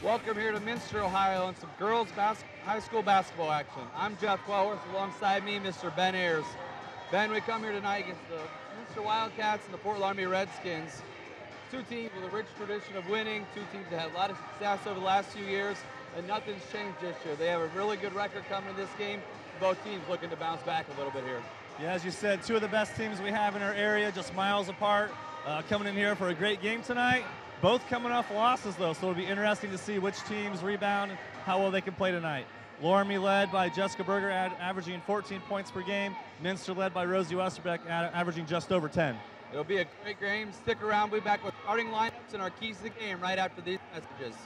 Welcome here to Minster, Ohio, and some girls high school basketball action. I'm Jeff Quellworth. Alongside me, Mr. Ben Ayers. Ben, we come here tonight against the Minster Wildcats and the Fort Loramie Redskins. Two teams with a rich tradition of winning, two teams that had a lot of success over the last few years, and nothing's changed this year. They have a really good record coming in this game. Both teams looking to bounce back a little bit here. Yeah, as you said, two of the best teams we have in our area, just miles apart, coming in here for a great game tonight. Both coming off losses, though, so it'll be interesting to see which teams rebound and how well they can play tonight. Loramie led by Jessica Berger, averaging 14 points per game. Minster led by Rosie Westerbeck, averaging just over 10. It'll be a great game. Stick around. We'll be back with starting lineups and our keys to the game right after these messages.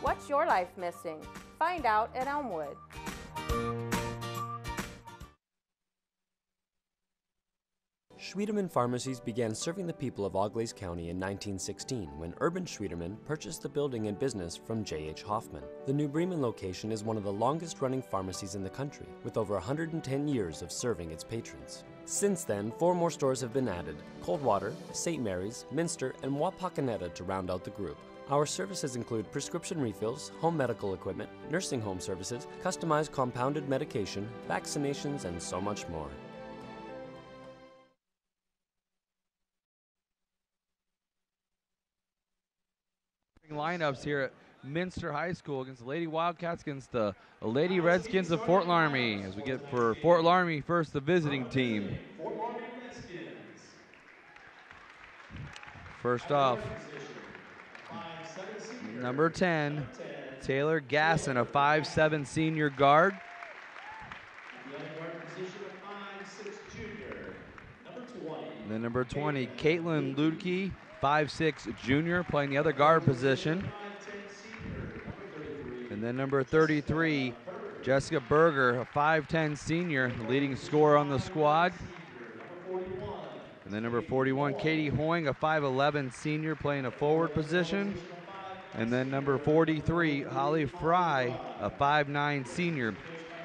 What's your life missing? Find out at Elmwood. Schwiedemann Pharmacies began serving the people of Auglaize County in 1916 when Urban Schwiedemann purchased the building and business from J.H. Hoffman. The New Bremen location is one of the longest-running pharmacies in the country, with over 110 years of serving its patrons. Since then, 4 more stores have been added: Coldwater, St. Mary's, Minster, and Wapakoneta to round out the group. Our services include prescription refills, home medical equipment, nursing home services, customized compounded medication, vaccinations, and so much more. Lineups here at Minster High School against the Lady Wildcats, against the Lady Redskins of Fort Loramie. As we get for Fort Loramie first, the visiting team. First off, number 10, Taylor Gasson, a 5'7" senior guard. And then number 20, Caitlin Ludke, 5'6" junior, playing the other guard position. And then number 33, Jessica Berger, a 5'10" senior, leading scorer on the squad. And then number 41, Katie Hoing, a 5'11" senior, playing a forward position. And then number 43, Holly Fry, a 5'9" senior.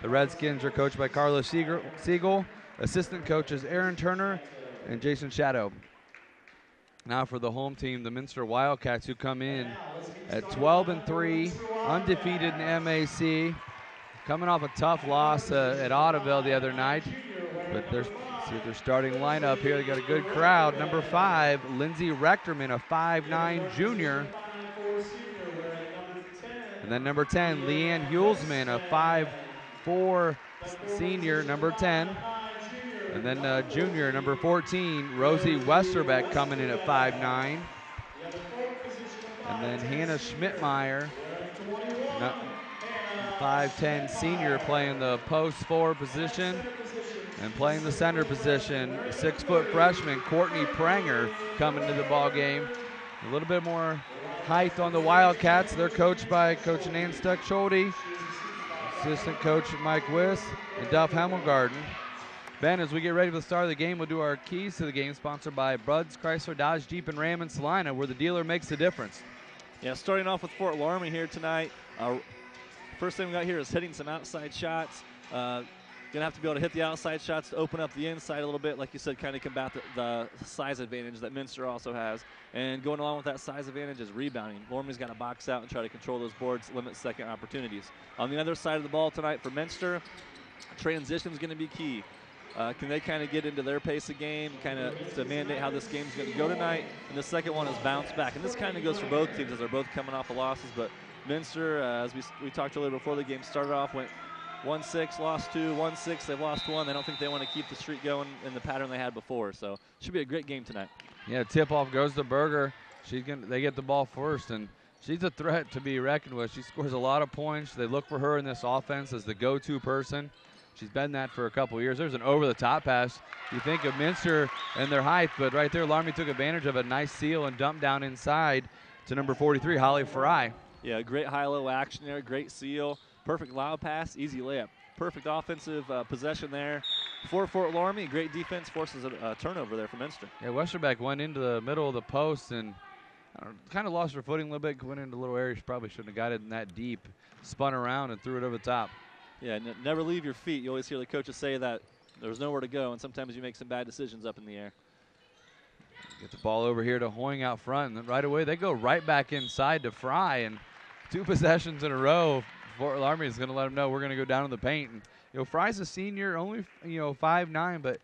The Redskins are coached by Carla Siegel. Assistant coaches Aaron Turner and Jason Shadow. Now for the home team, the Minster Wildcats, who come in at 12-3, undefeated in MAC, coming off a tough loss at Audubon the other night. But see their starting lineup here. They got a good crowd. Number 5, Lindsay Rechterman, a 5'9" junior. And then number 10, Leanne Hulsman, a 5'4" senior, number 10. And then junior, number 14, Rosie Westerbeck, coming in at 5'9". And then Hannah Schmidtmeyer, 5'10" senior, playing the post forward position. And playing the center position, 6-foot freshman Courtney Pranger coming to the ball game. A little bit more height on the Wildcats. They're coached by Coach Nan Stuck-Schulte, assistant coach Mike Wiss, and Duff Hemmelgarden. Ben, as we get ready for the start of the game, we'll do our keys to the game, sponsored by Bud's, Chrysler, Dodge, Jeep, and Ram in Salina, where the dealer makes the difference. Yeah, starting off with Fort Loramie here tonight. First thing we got here is hitting some outside shots. Gonna have to be able to hit the outside shots to open up the inside a little bit, like you said, kind of combat the size advantage that Minster also has. And going along with that size advantage is rebounding. Loramie's got to box out and try to control those boards, limit second opportunities. On the other side of the ball tonight for Minster, transition is going to be key. Can they kind of get into their pace of game, kind of to mandate how this game's going to go tonight? And the second one is bounce back. And this kind of goes for both teams as they're both coming off of losses. But Minster, as we talked a little before the game started off, went 1-6, lost 2, 1-6, they've lost 1. They don't think they want to keep the streak going in the pattern they had before. So should be a great game tonight. Yeah, tip-off goes to Berger. They get the ball first, and she's a threat to be reckoned with. She scores a lot of points. They look for her in this offense as the go-to person. She's been that for a couple years. There's an over-the-top pass. You think of Minster and their height, but right there, Loramie took advantage of a nice seal and dump down inside to number 43, Holly Fry. Yeah, great high-low action there, great seal. perfect lob pass, easy layup. Perfect offensive possession there for Fort Loramie. Great defense forces a turnover there for Minster. Yeah, Westerbeck went into the middle of the post and kind of lost her footing a little bit, went into a little area she probably shouldn't have got it in that deep, spun around and threw it over the top. Yeah, never leave your feet. You always hear the coaches say that there's nowhere to go, and sometimes you make some bad decisions up in the air. Get the ball over here to Hoying out front, and then right away they go right back inside to Fry, and 2 possessions in a row. Fort Loramie is going to let them know we're going to go down to the paint. And, Fry's a senior, only, 5'9", but,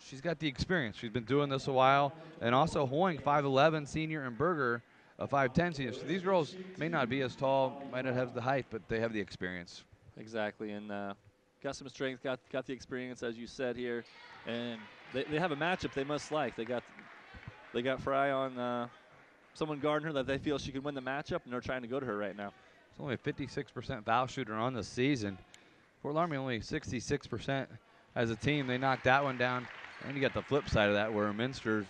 she's got the experience. She's been doing this a while. And also Hoying, 5'11", senior, and Berger, a 5'10", senior. So these girls may not be as tall, might not have the height, but they have the experience. Exactly, and got some strength, got the experience, as you said here. And they have a matchup they must like. They got Fry on someone guarding her that they feel she can win the matchup, and they're trying to go to her right now. It's only a 56% foul shooter on the season. Fort Loramie only 66% as a team. They knocked that one down. And you got the flip side of that where Minster's,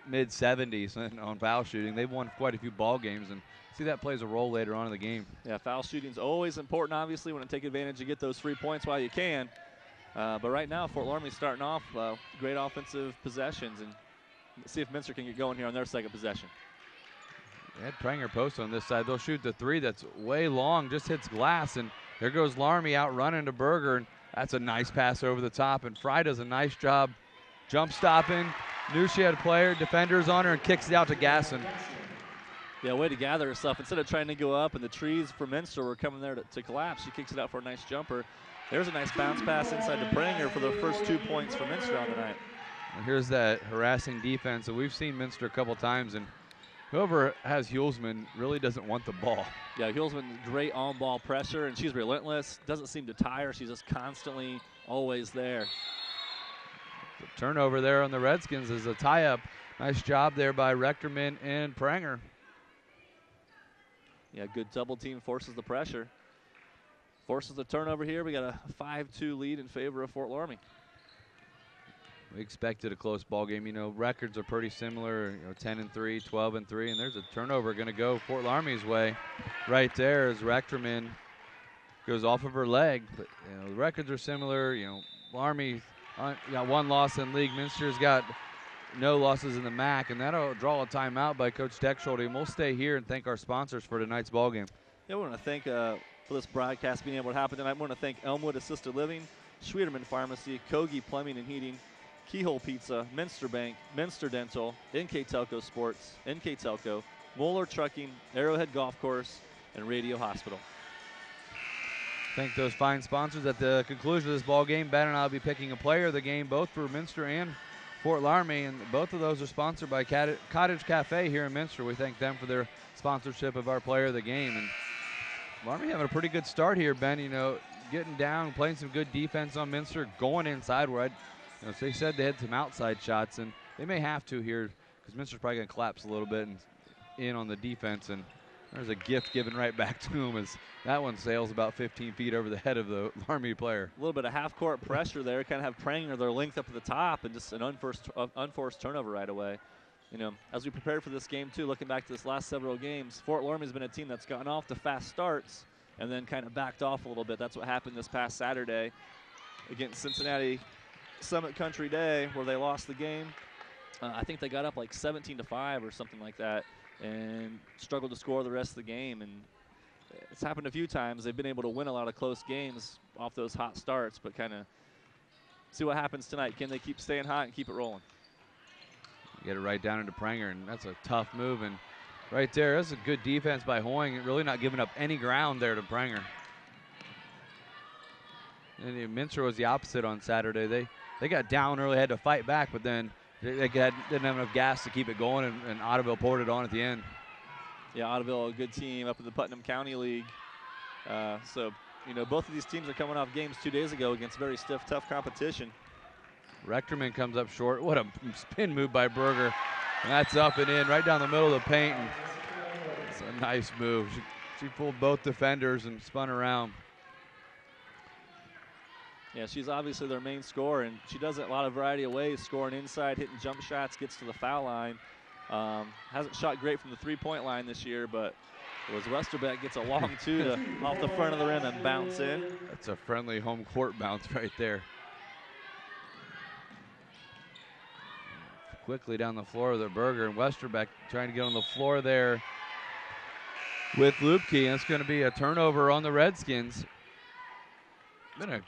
mid-70s on foul shooting. They've won quite a few ball games, and see that plays a role later on in the game. Yeah, foul shooting's always important, obviously. Want to take advantage and get those 3 points while you can. But right now, Fort Loramie's starting off great offensive possessions, and see if Minster can get going here on their second possession. They had Pranger post on this side. They'll shoot the 3 that's way long, just hits glass, and there goes Loramie out running to Berger, and that's a nice pass over the top, and Fry does a nice job jump stopping. Knew she had a player, defenders on her, and kicks it out to Gasson. Yeah, way to gather herself. Instead of trying to go up and the trees for Minster were coming there to collapse, she kicks it out for a nice jumper. There's a nice bounce pass inside to Pranger for the first 2 points for Minster on the night. And here's that harassing defense that we've seen Minster a couple times, and whoever has Hulsman really doesn't want the ball. Yeah, Hulsman, great on-ball pressure, and she's relentless. Doesn't seem to tire. She's just constantly always there. The turnover there on the Redskins is a tie-up. Nice job there by Rechterman and Pranger. Yeah, good double team forces the pressure. Forces the turnover here. We got a 5-2 lead in favor of Fort Loramie. We expected a close ball game. Records are pretty similar, 10-3, 12-3, and there's a turnover going to go Fort Loramie's way right there as Rechterman goes off of her leg. But, the records are similar. Loramie got 1 loss in league. Minster's got no losses in the MAC, and that'll draw a timeout by Coach Deckschulte. And we'll stay here and thank our sponsors for tonight's ball game. Yeah, we want to thank for this broadcast being able to happen tonight. We want to thank Elmwood Assisted Living, Schwieterman Pharmacy, Kogi Plumbing and Heating, Keyhole Pizza, Minster Bank, Minster Dental, NKTelco Sports, NKTelco, Moeller Trucking, Arrowhead Golf Course, and Radio Hospital. Thank those fine sponsors. At the conclusion of this ball game, Ben and I will be picking a player of the game, both for Minster and Fort Loramie, and both of those are sponsored by Cottage Cafe here in Minster. We thank them for their sponsorship of our player of the game. And Loramie having a pretty good start here, Ben. Getting down, playing some good defense on Minster, going inside where they said they had some outside shots, and they may have to here because Minster's probably going to collapse a little bit and in on the defense, and there's a gift given right back to him as that one sails about 15 feet over the head of the Loramie player. A little bit of half-court pressure there, kind of have Pranger their length up at the top, and just an unforced turnover right away. As we prepared for this game, too, looking back to this last several games, Fort Loramie has been a team that's gotten off to fast starts and then kind of backed off a little bit. That's what happened this past Saturday against Cincinnati Summit Country Day, where they lost the game. I think they got up like 17-5 or something like that and struggled to score the rest of the game. And it's happened a few times. They've been able to win a lot of close games off those hot starts, but kind of see what happens tonight. Can they keep staying hot and keep it rolling? Get it right down into Pranger, and that's a tough move. And right there, that's a good defense by Hoying, really not giving up any ground there to Pranger. And Minster was the opposite on Saturday. They got down early, had to fight back, but then they didn't have enough gas to keep it going, and Ottoville poured it on at the end. Yeah, Ottoville, a good team up in the Putnam County League. So, both of these teams are coming off games 2 days ago against very stiff, tough competition. Rechterman comes up short. What a spin move by Berger. And that's up and in, right down the middle of the paint. And it's a nice move. She pulled both defenders and spun around. Yeah, she's obviously their main scorer, and she does it a lot of variety of ways, scoring inside, hitting jump shots, gets to the foul line. Hasn't shot great from the three-point line this year, but it was Westerbeck gets a long two to off the front of the rim and bounce in. That's a friendly home court bounce right there. Quickly down the floor with Berger, and Westerbeck trying to get on the floor there with Lupke, and it's going to be a turnover on the Redskins. Been a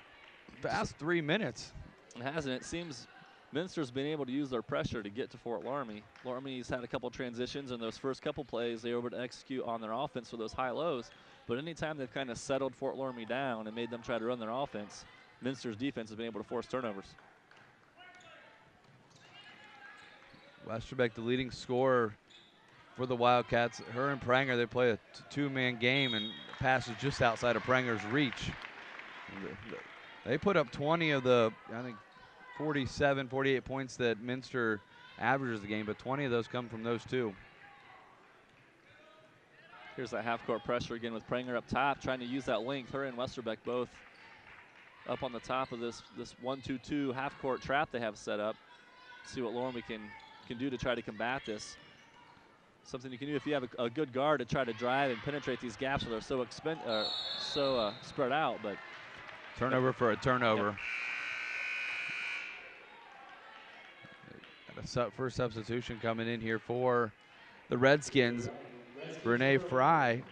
fast 3 minutes. It hasn't. It seems Minster's been able to use their pressure to get to Fort Loramie. Loramie's had a couple transitions, and those first couple plays they were able to execute on their offense for those high lows. But anytime they've kind of settled Fort Loramie down and made them try to run their offense, Minster's defense has been able to force turnovers. Westerbeck, the leading scorer for the Wildcats. Her and Pranger, they play a two-man game, and pass is just outside of Pranger's reach. They put up 20 of the, I think, 47, 48 points that Minster averages the game, but 20 of those come from those two. Here's that half-court pressure again with Pranger up top, trying to use that length. Her and Westerbeck both up on the top of this 1-2-2 half-court trap they have set up. See what Loramie can do to try to combat this. Something you can do if you have a good guard to try to drive and penetrate these gaps where they're so spread out. But turnover for a turnover. Got a first substitution coming in here for the Redskins. Renee Fry,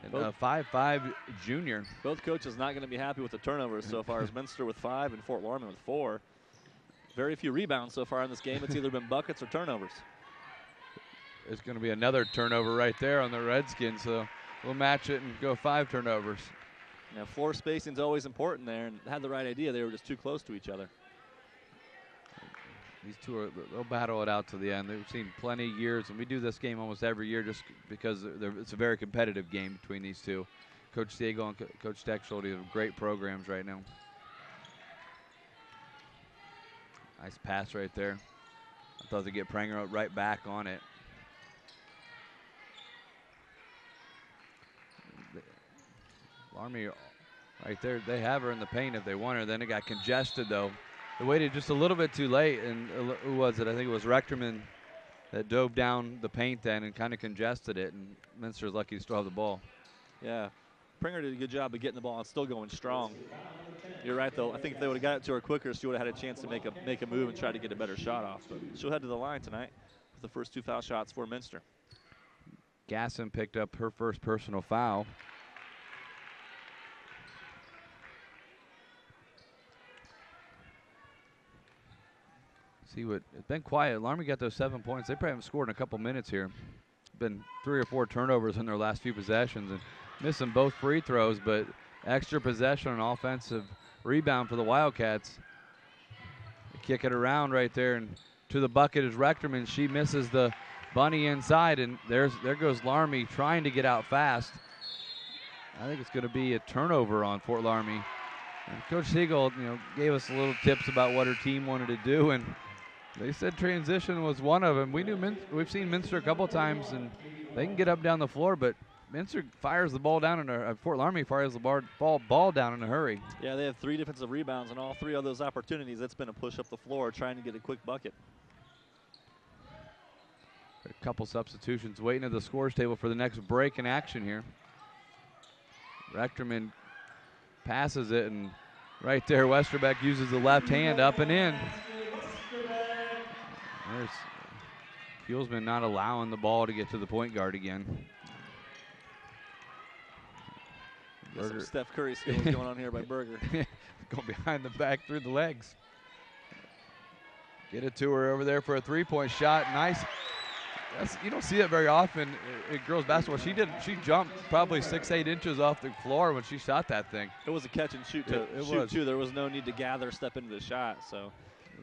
and a 5'5" junior. Both coaches not going to be happy with the turnovers so far, as Minster with 5 and Fort Loramie with 4. Very few rebounds so far in this game. It's either been buckets or turnovers. It's going to be another turnover right there on the Redskins, so we'll match it and go 5 turnovers. Now, floor spacing is always important there, and had the right idea. They were just too close to each other. These two they'll battle it out to the end. They've seen plenty of years, and we do this game almost every year just because it's a very competitive game between these two. Coach Diego and Coach Stechschulte have great programs right now. Nice pass right there. I thought they'd get Pranger right back on it. Loramie right there, they have her in the paint if they want her. Then it got congested though. They waited just a little bit too late, and who was it? I think it was Rechterman that dove down the paint then and kind of congested it, and Minster's lucky to still have the ball. Yeah, Pranger did a good job of getting the ball and still going strong. You're right, though. I think if they would have got it to her quicker, she would have had a chance to make a move and try to get a better shot off. But she'll head to the line tonight with the first 2 foul shots for Minster. Gasson picked up her first personal foul. See what it's been quiet. Loramie got those 7 points. They probably haven't scored in a couple minutes here. Been 3 or 4 turnovers in their last few possessions and missing both free throws, but extra possession and offensive rebound for the Wildcats. They kick it around right there, and to the bucket is Rechterman. She misses the bunny inside, and there goes Loramie trying to get out fast. I think it's going to be a turnover on Fort Loramie. And Coach Siegel, gave us a little tips about what her team wanted to do, and they said transition was one of them. We've seen Minster a couple times, and they can get up down the floor, but Minster fires the ball down Fort Loramie fires the ball down in a hurry. Yeah, they have 3 defensive rebounds, and all 3 of those opportunities, it's been a push up the floor trying to get a quick bucket. A couple substitutions waiting at the scores table for the next break in action here. Rechterman passes it, and right there Westerbeck uses the left hand up and in. There's Fuelsman not allowing the ball to get to the point guard again. Some Steph Curry skills going on here by Berger. Going behind the back through the legs. Get it to her over there for a 3-point shot. Nice. You don't see that very often in girls basketball. She jumped probably 6-8 inches off the floor when she shot that thing. It was a catch and shoot too. There was no need to gather, step into the shot. So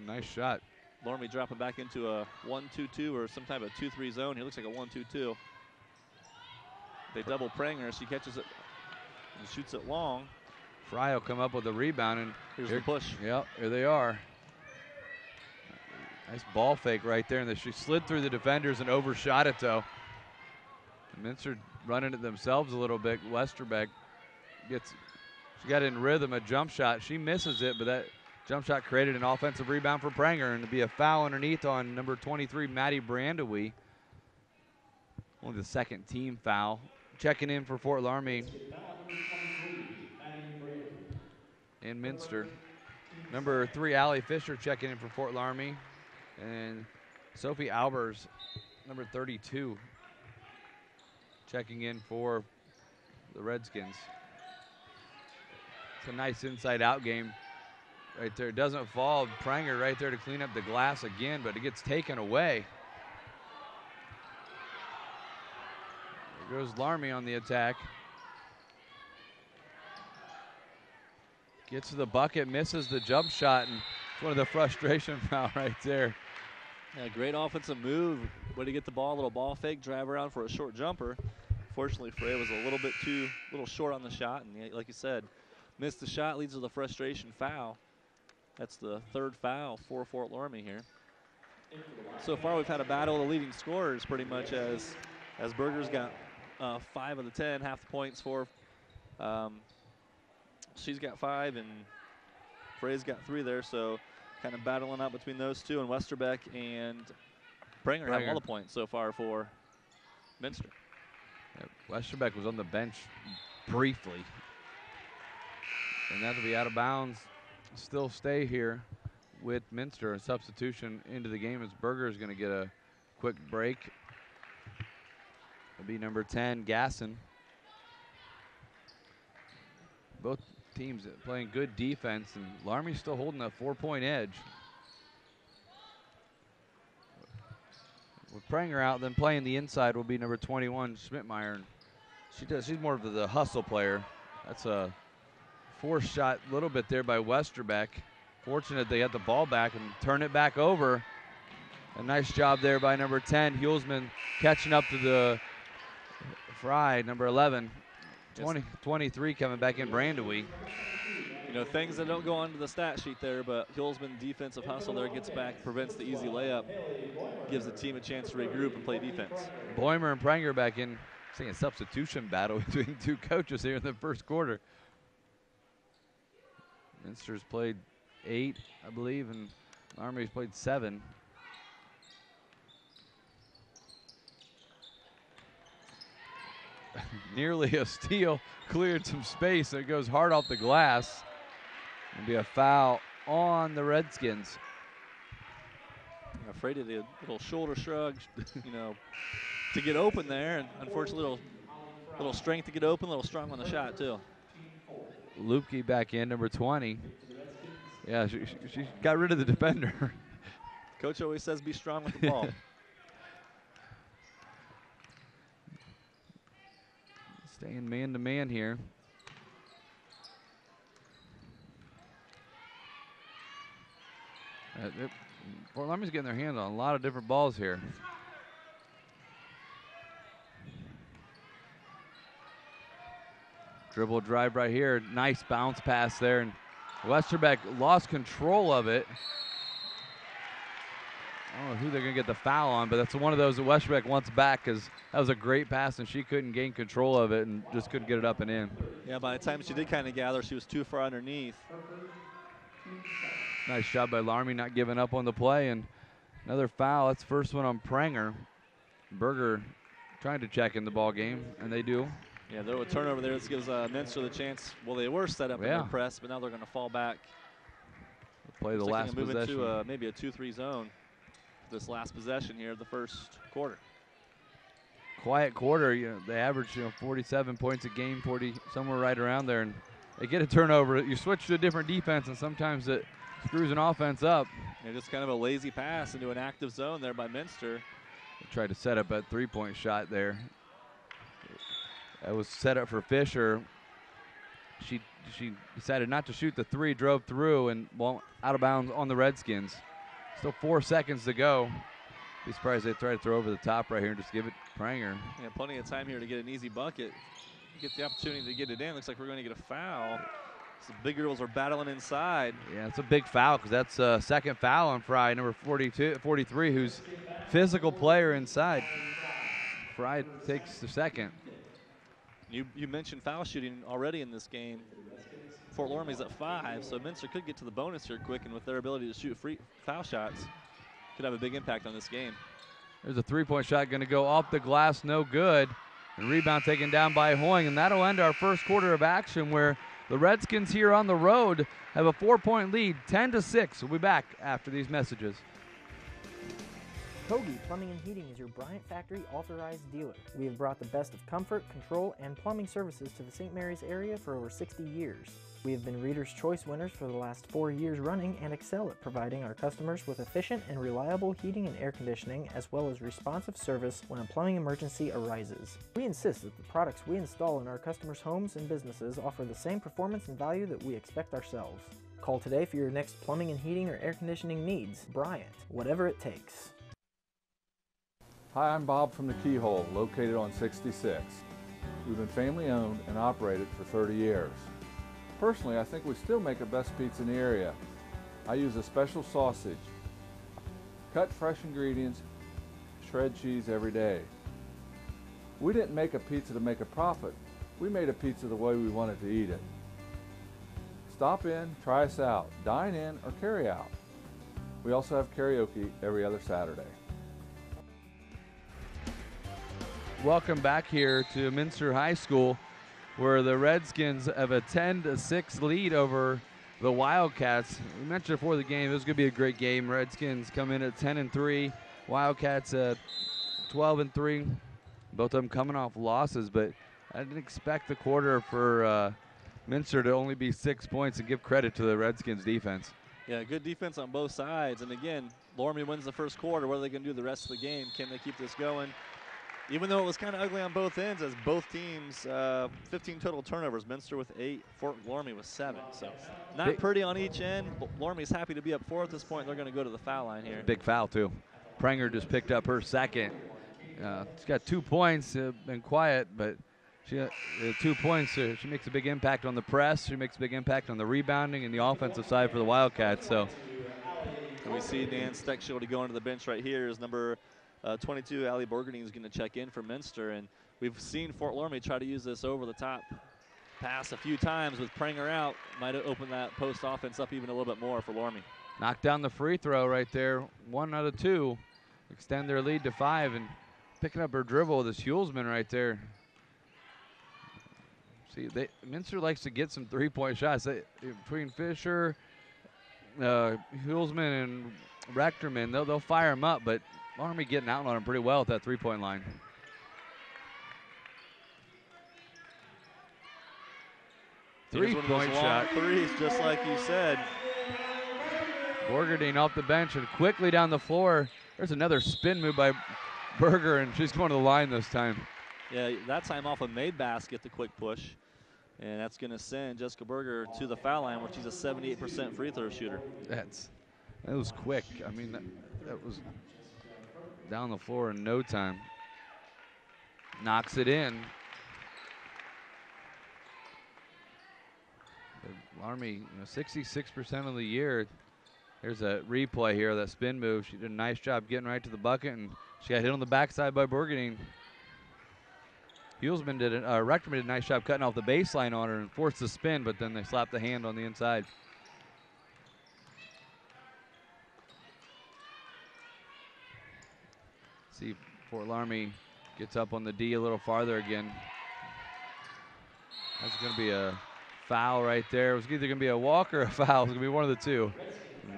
nice shot. Loramie dropping back into a 1-2-2 or some type of 2-3 zone. He looks like a 1-2-2. They double Pranger. She catches it and shoots it long. Fry will come up with a rebound, and here's the push. Yep, here they are. Nice ball fake right there, and she slid through the defenders and overshot it though. Minster running it themselves a little bit. Westerbeck she got in rhythm, a jump shot. She misses it, but Jump shot created an offensive rebound for Pranger, and it'll be a foul underneath on number 23, Maddie Brandewie. Only the second team foul. Checking in for Fort Loramie and Minster. Number 3, Allie Fisher checking in for Fort Loramie. And Sophie Albers, number 32, checking in for the Redskins. It's a nice inside-out game right there. It doesn't fall. Pranger right there to clean up the glass again, but it gets taken away. There goes Loramie on the attack. Gets to the bucket, misses the jump shot, and it's one of the frustration foul right there. Yeah, great offensive move. Way to get the ball, a little ball fake, drive around for a short jumper. Fortunately, Frey was a little short on the shot, and like you said, missed the shot, leads to the frustration foul. That's the third foul for Fort Loramie here. So far, we've had a battle of the leading scorers pretty much as Berger's got 5 of the 10, half the points for. She's got 5, and Frey's got 3 there, so kind of battling out between those two, and Westerbeck and Pranger have all the points so far for Minster. Yeah, Westerbeck was on the bench briefly, and that'll be out of bounds. Still stay here with Minster. A substitution into the game as Berger is going to get a quick break. It'll be number 10, Gasson. Both teams playing good defense, and Loramie's still holding a 4-point edge. With Pranger out, then playing the inside will be number 21, Schmidtmeyer. She's more of the hustle player. That's a forced shot a little bit there by Westerbeck. Fortunate they got the ball back and turn it back over. A nice job there by number 10, Hulsman, catching up to the Fry, number 11. 23 coming back in, Brandewie. You know, things that don't go onto the stat sheet there, but Hulsman, defensive hustle there, gets back, prevents the easy layup, gives the team a chance to regroup and play defense. Boehmer and Pranger back in. Seeing a substitution battle between two coaches here in the first quarter. Minster's played 8, I believe, and Loramie's played 7. Nearly a steal, cleared some space, and it goes hard off the glass. It'll be a foul on the Redskins. I'm afraid of the little shoulder shrug, you know, to get open there, and unfortunately, little strength to get open, a little strong on the shot too. Lupke back in, number 20. Yeah, she got rid of the defender. Coach always says be strong with the ball. Staying man-to-man here. Fort Loramie's getting their hands on a lot of different balls here. Dribble drive right here. Nice bounce pass there, and Westerbeck lost control of it. I don't know who they're going to get the foul on, but that's one of those that Westerbeck wants back because that was a great pass, and she couldn't gain control of it and just couldn't get it up and in. Yeah, by the time she did kind of gather, she was too far underneath. Nice job by Loramie not giving up on the play, and another foul. That's the first one on Pranger. Berger trying to check in the ball game, and they do. Yeah, there was a turnover there. This gives Minster the chance. Well, they were set up in their press, but now they're going to fall back. Play the last move possession. into maybe a 2-3 zone. This last possession here of the first quarter. Quiet quarter. You know, they average 47 points a game, 40 somewhere right around there, and they get a turnover. You switch to a different defense, and sometimes it screws an offense up. Yeah, just kind of a lazy pass into an active zone there by Minster. They tried to set up a 3-point shot there. That was set up for Fisher. She decided not to shoot the 3, drove through, and out of bounds on the Redskins. Still 4 seconds to go. Be surprised they try to throw over the top right here and just give it Pranger. Yeah, plenty of time here to get an easy bucket. Get the opportunity to get it in. Looks like we're going to get a foul. So the big girls are battling inside. Yeah, it's a big foul because that's a second foul on Fry, number 43, who's physical player inside. Fry takes the second. You mentioned foul shooting already in this game. Fort Loramie's at 5, so Minster could get to the bonus here quick, and with their ability to shoot free foul shots, could have a big impact on this game. There's a three-point shot going to go off the glass, no good. And rebound taken down by Hoying, and that'll end our first quarter of action where the Redskins here on the road have a 4-point lead, 10-6. We'll be back after these messages. Kogi Plumbing and Heating is your Bryant Factory authorized dealer. We have brought the best of comfort, control, and plumbing services to the St. Mary's area for over 60 years. We have been Reader's Choice winners for the last 4 years running and excel at providing our customers with efficient and reliable heating and air conditioning, as well as responsive service when a plumbing emergency arises. We insist that the products we install in our customers' homes and businesses offer the same performance and value that we expect ourselves. Call today for your next plumbing and heating or air conditioning needs. Bryant, whatever it takes. Hi, I'm Bob from the Keyhole, located on 66. We've been family owned and operated for 30 years. Personally, I think we still make the best pizza in the area. I use a special sausage. Cut fresh ingredients, shred cheese every day. We didn't make a pizza to make a profit. We made a pizza the way we wanted to eat it. Stop in, try us out, dine in, or carry out. We also have karaoke every other Saturday. Welcome back here to Minster High School, where the Redskins have a 10-6 lead over the Wildcats. We mentioned before the game, it was going to be a great game. Redskins come in at 10-3, Wildcats at 12-3. Both of them coming off losses, but I didn't expect the quarter for Minster to only be 6 points, and give credit to the Redskins defense. Yeah, good defense on both sides. And again, Loramie wins the first quarter. What are they going to do the rest of the game? Can they keep this going? Even though it was kind of ugly on both ends, as both teams, 15 total turnovers. Minster with 8, Fort Loramie with 7. So not pretty on each end. Loramie's happy to be up 4 at this point. They're going to go to the foul line here. Big foul, too. Prenger just picked up her second. She's got 2 points, been quiet, but she got 2 points. She makes a big impact on the press. She makes a big impact on the rebounding and the offensive side for the Wildcats. So, and we see Dan Steckshield to go into the bench right here is number 22, Allie Borgerding is going to check in for Minster, and we've seen Fort Loramie try to use this over-the-top pass a few times with Prenger out. Might have opened that post offense up even a little bit more for Loramie. Knocked down the free throw right there. 1 out of 2. Extend their lead to 5, and picking up her dribble, this Hulsman right there. See, Minster likes to get some three-point shots. Between Fisher, Hulsman, and Rechterman, they'll fire them up, but Loramie getting out on him pretty well at that three-point line. Three-point shot. Threes, just like you said. Borgerding off the bench and quickly down the floor. There's another spin move by Berger, and she's going to the line this time. Yeah, that time off a made basket, the quick push. And that's going to send Jessica Berger to the foul line, where she's a 78% free throw shooter. That was quick. I mean, that was down the floor in no time. Knocks it in. Loramie, 66% of the year. Here's a replay here of that spin move. She did a nice job getting right to the bucket, and she got hit on the backside by Borgerding. Rechterman did a nice job cutting off the baseline on her and forced the spin, but then they slapped the hand on the inside. See if Fort Loramie gets up on the D a little farther again. That's going to be a foul right there. It was either going to be a walk or a foul. It's going to be one of the two.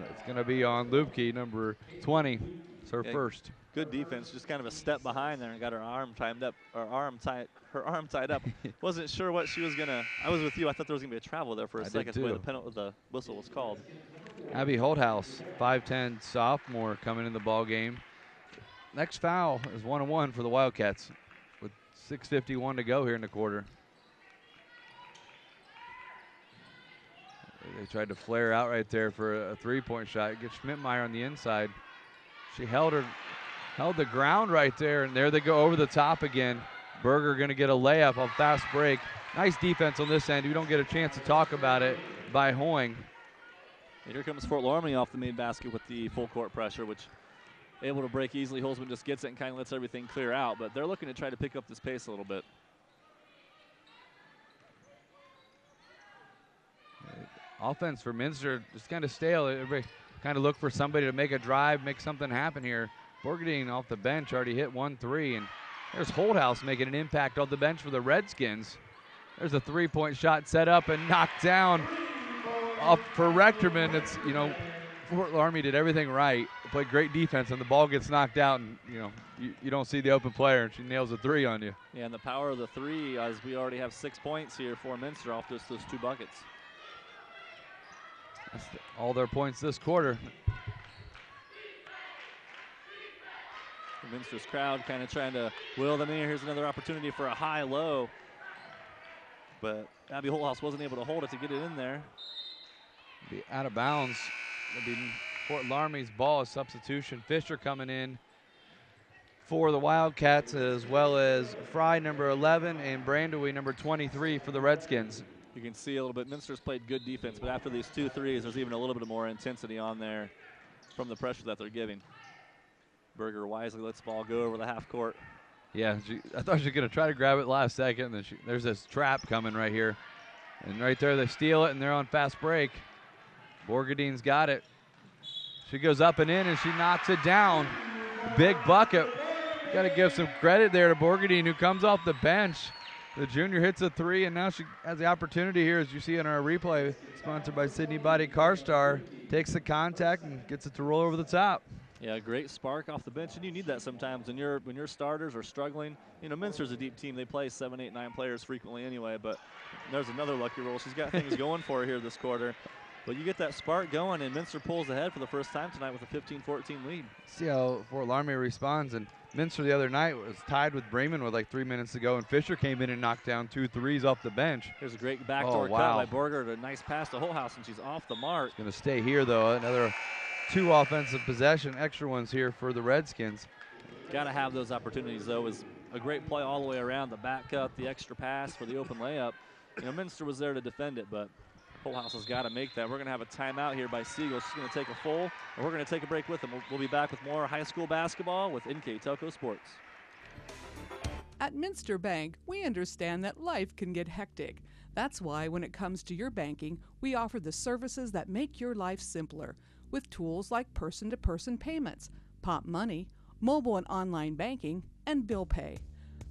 It's going to be on Lubke, number 20. It's her first. Good defense, just kind of a step behind there and got her arm tied up. Her arm tied up. Wasn't sure what she was gonna. I was with you. I thought there was gonna be a travel there for a second. The way the whistle was called. Abby Holthouse, 5'10" sophomore, coming in the ball game. Next foul is 1-1 for the Wildcats with 6:51 to go here in the quarter. They tried to flare out right there for a three-point shot. Get Schmidtmeyer on the inside. She held the ground right there, and there they go over the top again. Berger going to get a layup on fast break. Nice defense on this end. We don't get a chance to talk about it by Hoying. And here comes Fort Loramie off the main basket with the full court pressure, which able to break easily. Holzman just gets it and kind of lets everything clear out, but they're looking to try to pick up this pace a little bit. offense for Minster just kind of stale. Everybody kind of look for somebody to make a drive, make something happen here. Borgadine off the bench already hit 1-3, and there's Holdhouse making an impact on the bench for the Redskins. There's a three-point shot set up and knocked down off for Rectorman. It's, you know, Fort Loramie did everything right. They played great defense, and the ball gets knocked out, and, you know, you don't see the open player, and she nails a three on you. Yeah, and the power of the three, as we already have 6 points here for Minster off those 2 buckets. That's all their points this quarter. Minster's crowd kind of trying to will them in. Here's another opportunity for a high-low. But Abby Holthouse wasn't able to hold it to get it in there. Be out of bounds. It'll be Fort Loramie's ball. A substitution. Fisher coming in for the Wildcats, as well as Fry, number 11, and Brandewy, number 23, for the Redskins. You can see a little bit, Minster's played good defense, but after these 2 threes, there's even a little bit more intensity on there from the pressure that they're giving. Berger wisely lets the ball go over the half court. Yeah, I thought she was going to try to grab it last second, and then there's this trap coming right here. And right there, they steal it, and they're on fast break. Borgadine's got it. She goes up and in, and she knocks it down. Big bucket. Got to give some credit there to Borgadine, who comes off the bench. The junior hits a three, and now she has the opportunity here, as you see in our replay, sponsored by Sydney Body CarStar. Takes the contact and gets it to roll over the top. Yeah, great spark off the bench, and you need that sometimes when your starters are struggling. You know, Minster's a deep team. They play 7, 8, 9 players frequently anyway, but there's another lucky roll. She's got things going for her here this quarter. But you get that spark going, and Minster pulls ahead for the first time tonight with a 15-14 lead. See how Fort Loramie responds, and Minster the other night was tied with Bremen with like 3 minutes to go, and Fisher came in and knocked down 2 threes off the bench. Here's a great backdoor cut by Borger. A nice pass to Holthouse, and she's off the mark. Going to stay here, though. Another 2 offensive possession, extra ones here for the Redskins. Got to have those opportunities, though. It was a great play all the way around. The back cut, the extra pass for the open layup. You know, Minster was there to defend it, but Holthouse has got to make that. We're going to have a timeout here by Siegel. She's going to take a full, and we're going to take a break with them. We'll be back with more high school basketball with NKTelco Sports. At Minster Bank, we understand that life can get hectic. That's why when it comes to your banking, we offer the services that make your life simpler, with tools like person-to-person payments, Pop Money, mobile and online banking, and bill pay.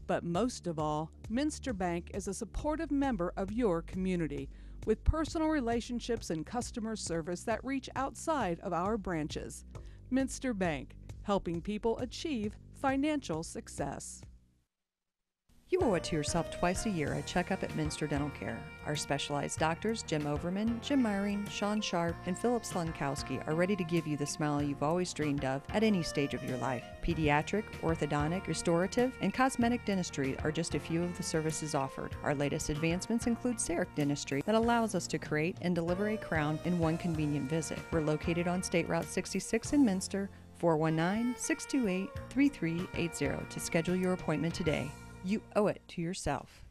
But most of all, Minster Bank is a supportive member of your community, with personal relationships and customer service that reach outside of our branches. Minster Bank, helping people achieve financial success. You owe it to yourself twice a year a checkup at Minster Dental Care. Our specialized doctors, Jim Overman, Jim Myring, Sean Sharp, and Philip Slunkowski, are ready to give you the smile you've always dreamed of at any stage of your life. Pediatric, orthodontic, restorative, and cosmetic dentistry are just a few of the services offered. Our latest advancements include CEREC dentistry that allows us to create and deliver a crown in one convenient visit. We're located on State Route 66 in Minster, 419-628-3380 to schedule your appointment today. You owe it to yourself.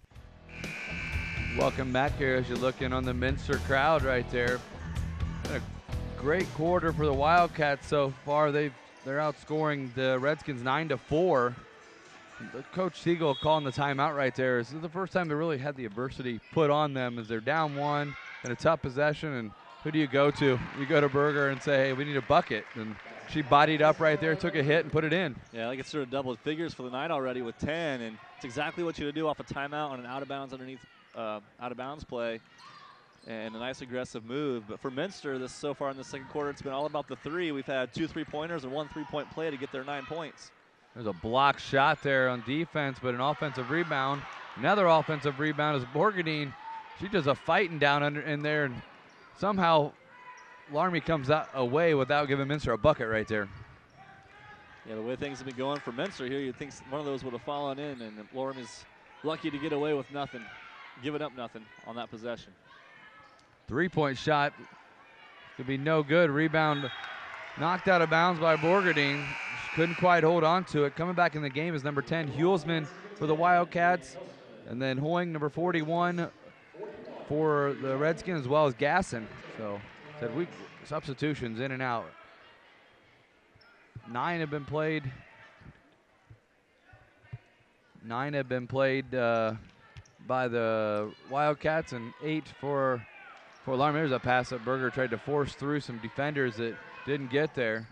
Welcome back here as you look in on the Minster crowd right there. Been a great quarter for the Wildcats so far. They're outscoring the Redskins 9-4. Coach Siegel calling the timeout right there. This is the first time they really had the adversity put on them, as they're down 1 in a tough possession. And who do you go to? You go to Berger and say, hey, we need a bucket. And she bodied up right there, took a hit, and put it in. Yeah, I think it's sort of double figures for the night already with 10, and it's exactly what you would do off a timeout on an out-of-bounds play, and a nice aggressive move. But for Minster, this so far in the second quarter, it's been all about the three. We've had 2 3-pointers and 1 3-point play to get their 9 points. There's a block shot there on defense, but an offensive rebound. Another offensive rebound is Borgadine. She does a fighting down in there, and somehow Loramie comes away without giving Minster a bucket right there. Yeah, the way things have been going for Minster here, you'd think one of those would have fallen in, and Loramie's lucky to get away with nothing, giving up nothing on that possession. 3-point shot could be no good. Rebound knocked out of bounds by Borgadine. She couldn't quite hold on to it. Coming back in the game is number 10, Hulsman for the Wildcats, and then Hoying, number 41 for the Redskins, as well as Gasson. So substitutions in and out. 9 have been played. 9 have been played by the Wildcats, and 8 for For Loramie, there's a pass that Berger tried to force through some defenders that didn't get there.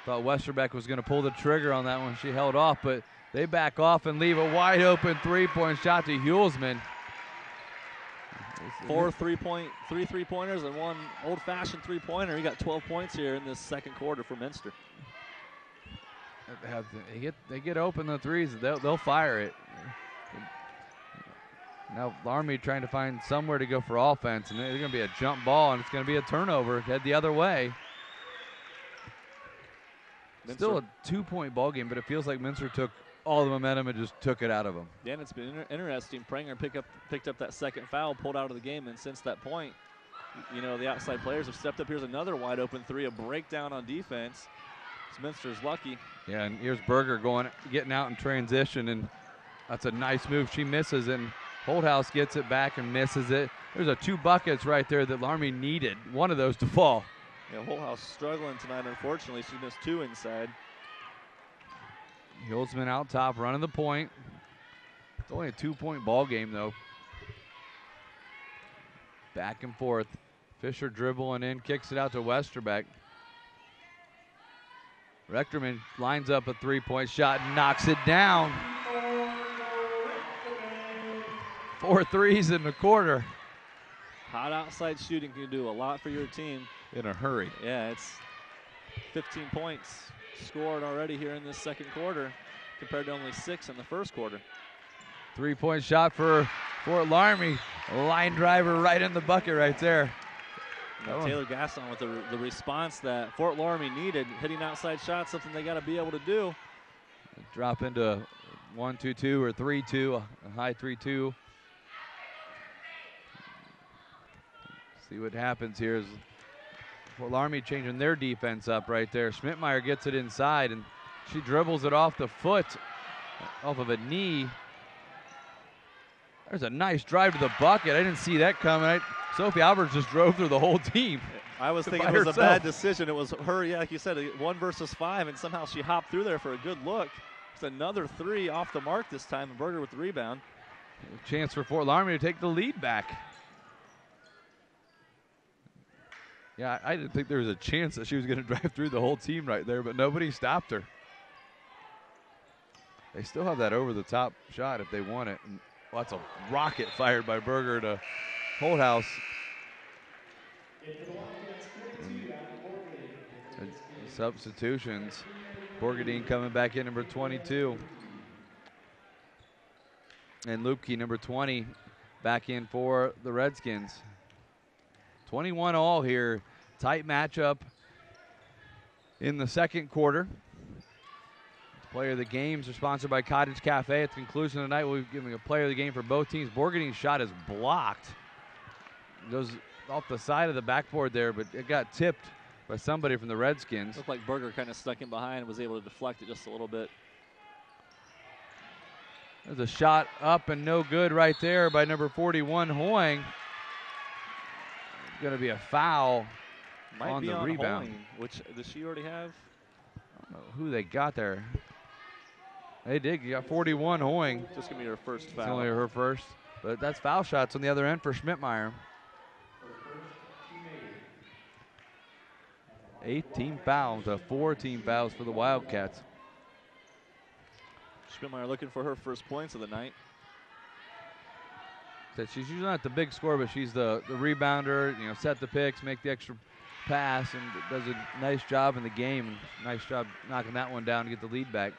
Thought Westerbeck was going to pull the trigger on that one. She held off, but they back off and leave a wide open three-point shot to Hulsman. 4 3-pointers and 1 old-fashioned three-pointer. He got 12 points here in this second quarter for Minster. They get open the threes, they'll fire it. Now Loramie trying to find somewhere to go for offense, and there's going to be a jump ball, and it's going to be a turnover. Head the other way. Minster. Still a 2-point ball game, but it feels like Minster took all the momentum and just took it out of them. Yeah, and it's been interesting. Prenger picked up that second foul, pulled out of the game, and since that point, you know, the outside players have stepped up. Here's another wide open three, a breakdown on defense. Minster's lucky. Yeah, and here's Berger getting out in transition, and that's a nice move. She misses, and Holthouse gets it back and misses it. There's 2 buckets right there that Loramie needed, one of those to fall. Yeah, Holthouse struggling tonight, unfortunately. She missed 2 inside. Hulsman out top, running the point. It's only a 2-point ball game, though. Back and forth. Fisher dribbling in, kicks it out to Westerbeck. Rechterman lines up a 3-point shot and knocks it down. 4 threes in the quarter. Hot outside shooting can do a lot for your team. In a hurry. Yeah, it's 15 points scored already here in this second quarter compared to only 6 in the first quarter. 3-point shot for Fort Loramie. Line driver right in the bucket right there. Taylor Gaston with the response that Fort Loramie needed, hitting outside shots, something they got to be able to do. Drop into 1-2-2 or 3-2, a high 3-2. See what happens here. Is Fort Loramie changing their defense up right there. Schmidtmeyer gets it inside, and she dribbles it off the foot, off of a knee. There's a nice drive to the bucket. I didn't see that coming. Sophie Alberts just drove through the whole team. I was thinking it was a bad decision. It was her, yeah, like you said, 1 versus 5, and somehow she hopped through there for a good look. It's another 3 off the mark this time, and Berger with the rebound. A chance for Fort Loramie to take the lead back. Yeah, I didn't think there was a chance that she was going to drive through the whole team right there, but nobody stopped her. They still have that over-the-top shot if they want it. And, well, that's a rocket fired by Berger to Holthouse. Substitutions. Borgadine coming back in, number 22. And Lupke, number 20, back in for the Redskins. 21 all here. Tight matchup in the second quarter. Player of the games are sponsored by Cottage Cafe. At the conclusion of the night, we'll be giving a player of the game for both teams. Borgadine's shot is blocked. Goes off the side of the backboard there, but it got tipped by somebody from the Redskins. Looked like Berger kind of stuck in behind and was able to deflect it just a little bit. There's a shot up and no good right there by number 41, Hoying. Going to be a foul on the rebound. Hoying, which does she already have? I don't know who they got there. They did. You got 41 Hoying. Just going to be her first foul. It's only her first. But that's foul shots on the other end for Schmidtmeyer. 8 team fouls, 4 team fouls for the Wildcats. Schmidtmeyer looking for her first points of the night. She's usually not the big scorer, but she's the rebounder, you know, set the picks, make the extra pass, and does a nice job in the game. Nice job knocking that one down to get the lead back.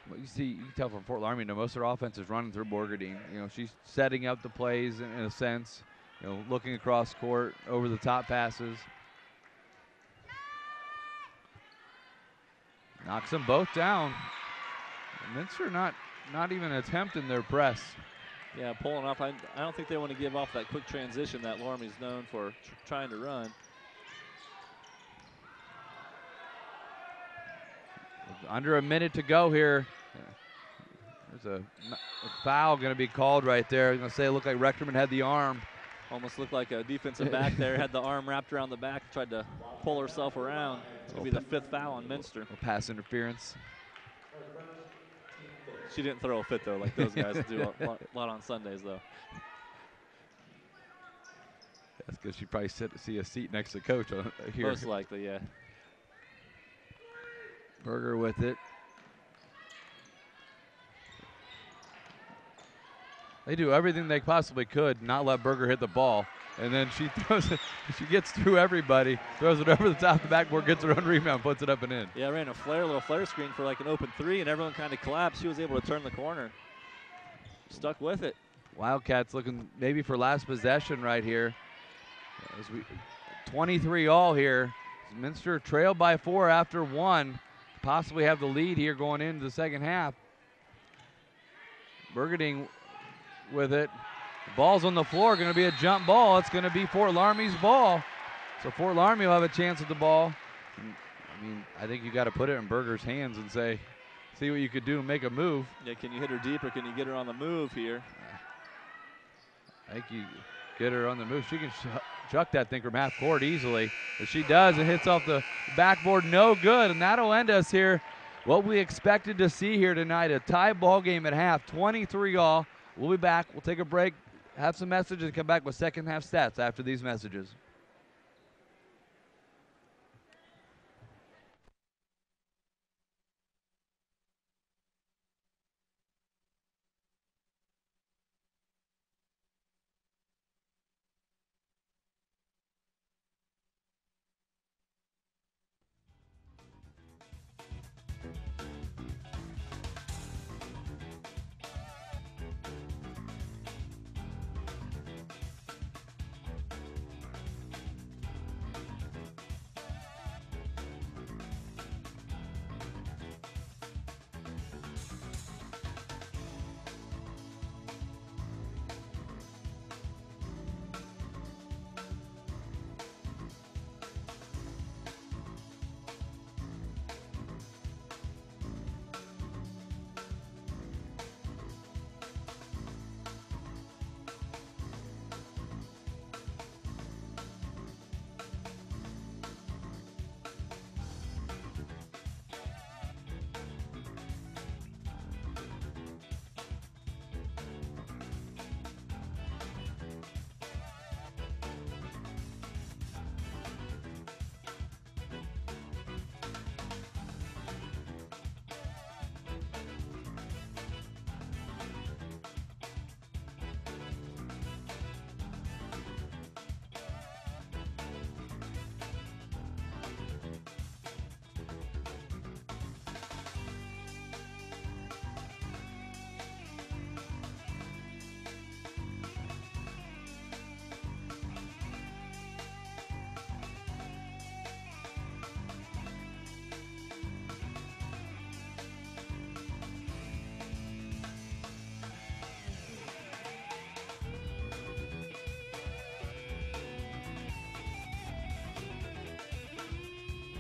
But you can tell from Fort Loramie, most of their offense is running through Borgadine. You know, she's setting up the plays in a sense, you know, looking across court, over the top passes. Knocks them both down. Minster not even attempting their press. Yeah, pulling off. I don't think they want to give off that quick transition that Loramie's known for trying to run. Under a minute to go here. There's a foul going to be called right there. I'm going to say it looked like Rechterman had the arm. Almost looked like a defensive back there. Had the arm wrapped around the back, tried to pull herself around. It's going to be the 5th foul on Minster. Pass interference. She didn't throw a fit, though, like those guys do a lot on Sundays, though. That's because you probably see a seat next to Coach here. Most likely, yeah. Berger with it. They do everything they possibly could not let Berger hit the ball. And then she throws it. She gets through everybody, throws it over the top of the backboard, gets her own rebound, puts it up and in. Yeah, ran a little flare screen for like an open three, and everyone kind of collapsed. She was able to turn the corner. Stuck with it. Wildcats looking maybe for last possession right here. 23 all here. Minster trailed by 4 after 1. Possibly have the lead here going into the second half. Burgerding with it. The ball's on the floor, going to be a jump ball. It's going to be Fort Loramie's ball. So Fort Loramie will have a chance at the ball. I mean, I think you got to put it in Berger's hands and say, see what you could do and make a move. Yeah, can you hit her deep or can you get her on the move here? I think you get her on the move. She can chuck that thing from half court easily. If she does, it hits off the backboard, no good. And that'll end us here. What we expected to see here tonight, a tie ball game at half, 23 all. We'll be back. We'll take a break, have some messages, and come back with second half stats after these messages.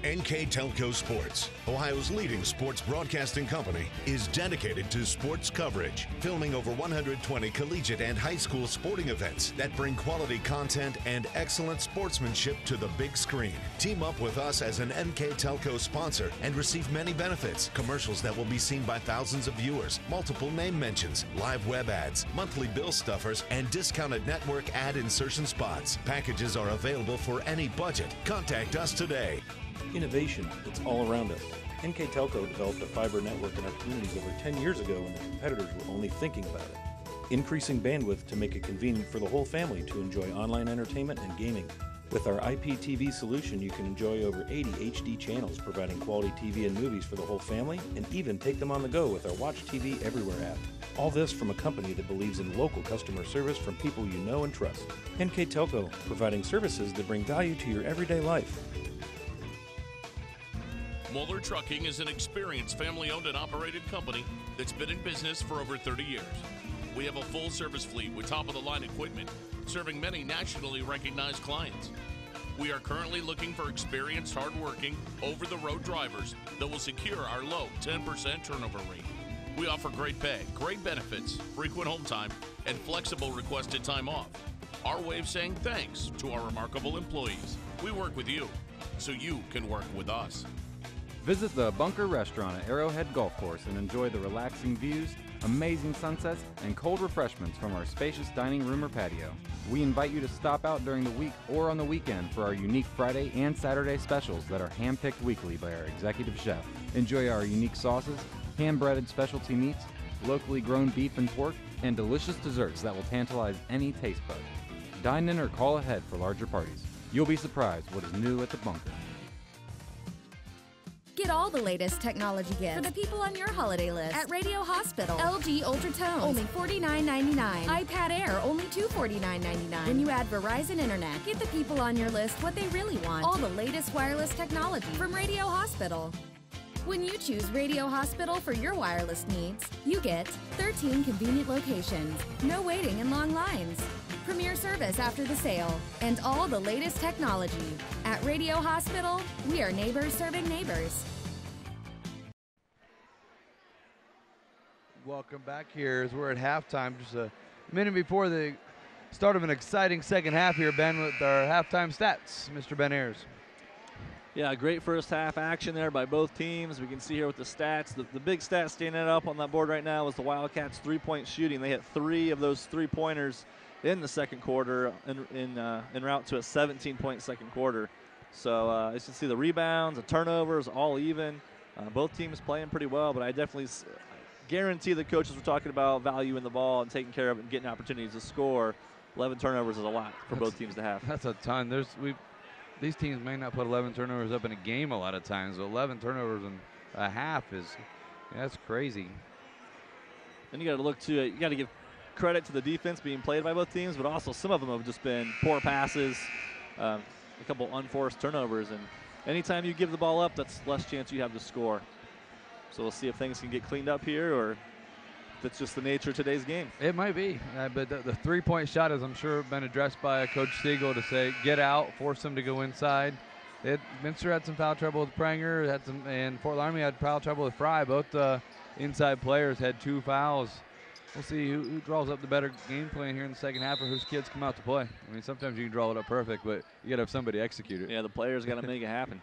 NKTelco Sports, Ohio's leading sports broadcasting company, is dedicated to sports coverage, filming over 120 collegiate and high school sporting events that bring quality content and excellent sportsmanship to the big screen. Team up with us as an NKTelco sponsor and receive many benefits, commercials that will be seen by thousands of viewers, multiple name mentions, live web ads, monthly bill stuffers, and discounted network ad insertion spots. Packages are available for any budget. Contact us today. Innovation, it's all around us. NKTelco developed a fiber network in our communities over 10 years ago when the competitors were only thinking about it. Increasing bandwidth to make it convenient for the whole family to enjoy online entertainment and gaming. With our IPTV solution, you can enjoy over 80 HD channels, providing quality TV and movies for the whole family, and even take them on the go with our Watch TV Everywhere app. All this from a company that believes in local customer service from people you know and trust. NKTelco, providing services that bring value to your everyday life. Moeller Trucking is an experienced family-owned and operated company that's been in business for over 30 years. We have a full-service fleet with top-of-the-line equipment, serving many nationally recognized clients. We are currently looking for experienced, hard-working, over-the-road drivers that will secure our low 10% turnover rate. We offer great pay, great benefits, frequent home time, and flexible requested time off. Our way of saying thanks to our remarkable employees. We work with you, so you can work with us. Visit the Bunker Restaurant at Arrowhead Golf Course and enjoy the relaxing views, amazing sunsets, and cold refreshments from our spacious dining room or patio. We invite you to stop out during the week or on the weekend for our unique Friday and Saturday specials that are hand-picked weekly by our executive chef. Enjoy our unique sauces, hand-breaded specialty meats, locally grown beef and pork, and delicious desserts that will tantalize any taste bud. Dine in or call ahead for larger parties. You'll be surprised what is new at the Bunker. Get all the latest technology gifts for the people on your holiday list at Radio Hospital. LG Ultratones, only $49.99. iPad Air, only $249.99. When you add Verizon Internet, get the people on your list what they really want. All the latest wireless technology from Radio Hospital. When you choose Radio Hospital for your wireless needs, you get 13 convenient locations, no waiting and long lines, premier service after the sale, and all the latest technology. At Radio Hospital, we are neighbors serving neighbors. Welcome back here as we're at halftime, just a minute before the start of an exciting second half here, Ben, with our halftime stats. Mr. Ben Ayers. Yeah, great first half action there by both teams. We can see here with the stats. The big stat standing up on that board right now is the Wildcats' three-point shooting. They hit 3 of those three-pointers in the second quarter en route to a 17-point second quarter. So as you can see, the rebounds, the turnovers, all even. Both teams playing pretty well, but I definitely guarantee the coaches were talking about value in the ball and taking care of it and getting opportunities to score. 11 turnovers is a lot for both teams to have. That's a ton. These teams may not put 11 turnovers up in a game a lot of times, but 11 turnovers in a half that's crazy. Then you got to look to it. You got to give credit to the defense being played by both teams, but also some of them have just been poor passes, a couple unforced turnovers, and anytime you give the ball up, that's less chance you have to score. So we'll see if things can get cleaned up here, or if it's just the nature of today's game. It might be, but the three-point shot is, I'm sure, been addressed by Coach Siegel to say, get out, force them to go inside. Minster had some foul trouble with Pranger, and Fort Loramie had foul trouble with Fry. Both inside players had 2 fouls. We'll see who draws up the better game plan here in the second half, or whose kids come out to play. I mean, sometimes you can draw it up perfect, but you got to have somebody execute it. Yeah, the players got to make it happen.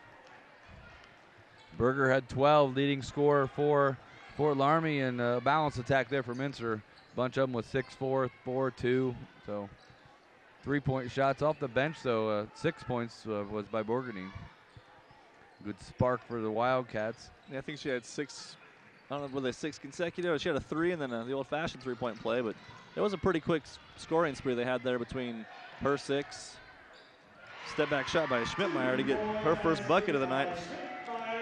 Berger had 12, leading scorer for Fort Loramie, and a balanced attack there for Minster. A bunch of them with 6-4, 4-2. So 3-point shots off the bench, though. 6 points was by Borgerding. Good spark for the Wildcats. Yeah, I think she had 6. I don't know, were they 6 consecutive? She had a 3 and then the old-fashioned three-point play, but it was a pretty quick scoring spree they had there between her 6. Step-back shot by Schmidtmeyer to get her first bucket of the night.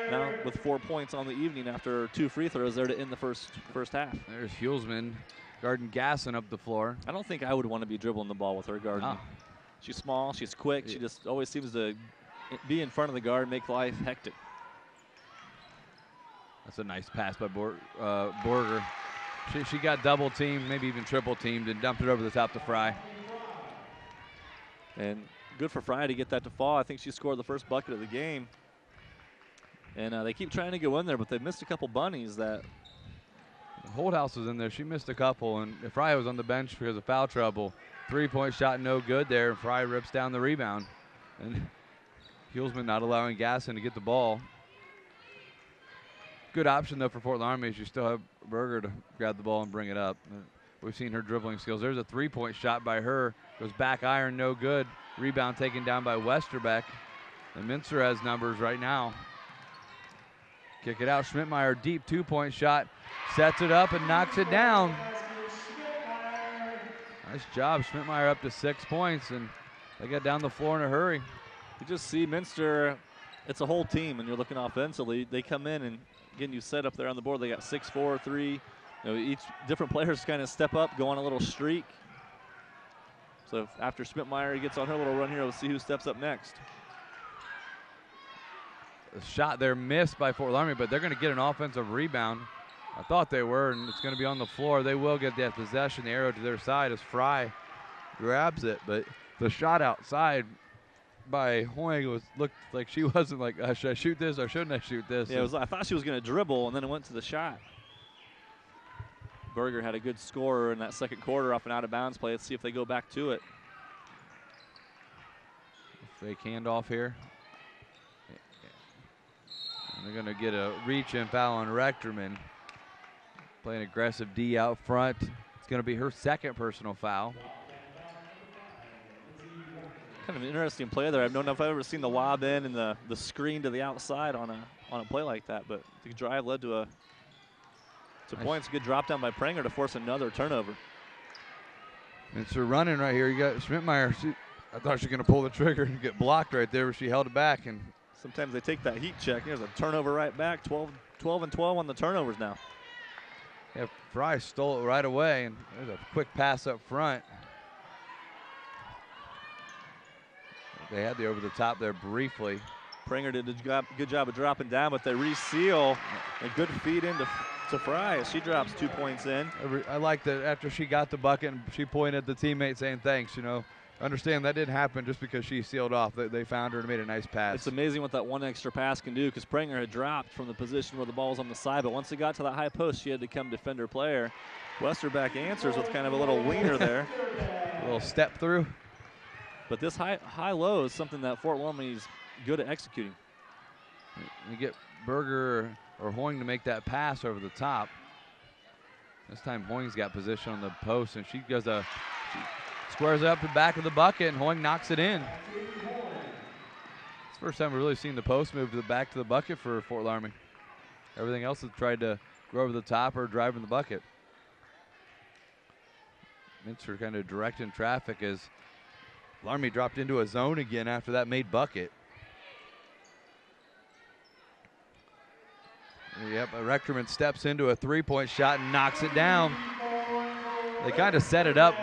Now with 4 points on the evening after 2 free throws there to end the first half. There's Hulsman guarding Gasson up the floor. I don't think I would want to be dribbling the ball with her guarding. Oh. She's small, she's quick, she just always seems to be in front of the guard, make life hectic. That's a nice pass by Borger. She got double teamed, maybe even triple teamed, and dumped it over the top to Fry. And good for Fry to get that to fall. I think she scored the first bucket of the game. And they keep trying to go in there, but they missed a couple bunnies that. Holdhouse was in there. She missed a couple, and Fry was on the bench because of foul trouble. 3-point shot, no good there, and Fry rips down the rebound. And Hulsman not allowing Gasson to get the ball. Good option, though, for Fort Loramie. You still have Berger to grab the ball and bring it up. We've seen her dribbling skills. There's a 3-point shot by her. Goes back iron, no good. Rebound taken down by Westerbeck. And Minster has numbers right now. Kick it out, Schmidtmeyer, deep 2-point shot. Sets it up and knocks it down. Nice job, Schmidtmeyer up to 6 points, and they got down the floor in a hurry. You just see Minster, it's a whole team, and you're looking offensively. They come in and getting you set up there on the board. They got 6-4, 3. Each different players kind of step up, go on a little streak. So after Schmidtmeyer gets on her little run here, we'll see who steps up next. A shot there missed by Fort Loramie, but they're going to get an offensive rebound. I thought they were, and it's going to be on the floor. They will get that possession, the arrow to their side as Fry grabs it, but the shot outside by Hoing looked like she wasn't like, should I shoot this or shouldn't I shoot this? Yeah, I thought she was going to dribble, and then it went to the shot. Berger had a good scorer in that second quarter off an out-of-bounds play. Let's see if they go back to it. Fake handoff here. They're going to get a reach and foul on Rechterman. playing aggressive D out front. It's going to be her second personal foul. Kind of an interesting play there. I don't know if I've ever seen the lob in and the screen to the outside on a play like that, but the drive led to points. Good drop down by Pranger to force another turnover. Minster running right here. You got Schmidtmeyer. I thought she was going to pull the trigger and get blocked right there, but she held it back. And sometimes they take that heat check. There's a turnover right back. 12 and 12 on the turnovers now. Yeah, Fry stole it right away, and there's a quick pass up front. They had the over the top there briefly. Pranger did a good job of dropping down, but they reseal. A good feed into Fry as she drops 2 points in. I like that after she got the bucket, and she pointed at the teammate saying thanks. You know, understand that didn't happen just because she sealed off. They found her and made a nice pass. It's amazing what that one extra pass can do, because Pranger had dropped from the position where the ball was on the side, but once it got to that high post, she had to come defend her player. Westerback answers with kind of a little wiener there. A little step through. But this high-low is something that Fort Loramie is good at executing. You get Berger or Hoying to make that pass over the top. This time Hoying's got position on the post, and she squares it up the back of the bucket, and Hoying knocks it in. It's the first time we've really seen the post move to the back to the bucket for Fort Loramie. Everything else has tried to go over the top or drive in the bucket. Minster kind of directing traffic as Loramie dropped into a zone again after that made bucket. Yep, Rechterman steps into a three-point shot and knocks it down. They kind of set it up,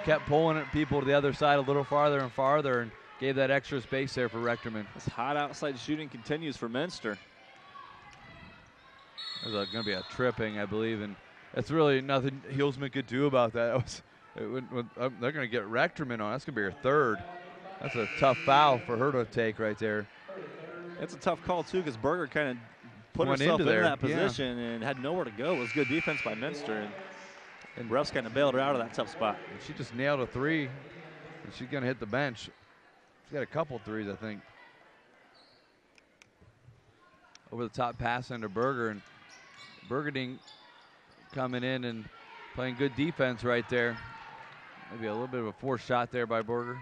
kept pulling it people to the other side a little farther and farther, and gave that extra space there for Rechterman. This hot outside shooting continues for Minster. There's going to be a tripping, I believe, and that's really nothing Heelsman could do about that. They're going to get Rechterman on. That's going to be her third. That's a tough foul for her to take right there. It's a tough call, too, because Berger kind of put herself into that position and had nowhere to go. It was good defense by Minster, and refs kind of bailed her out of that tough spot. And she just nailed a three, and she's going to hit the bench. She's got a couple threes, I think. Over the top pass into Berger, and Bergerding coming in and playing good defense right there. Maybe a little bit of a forced shot there by Berger.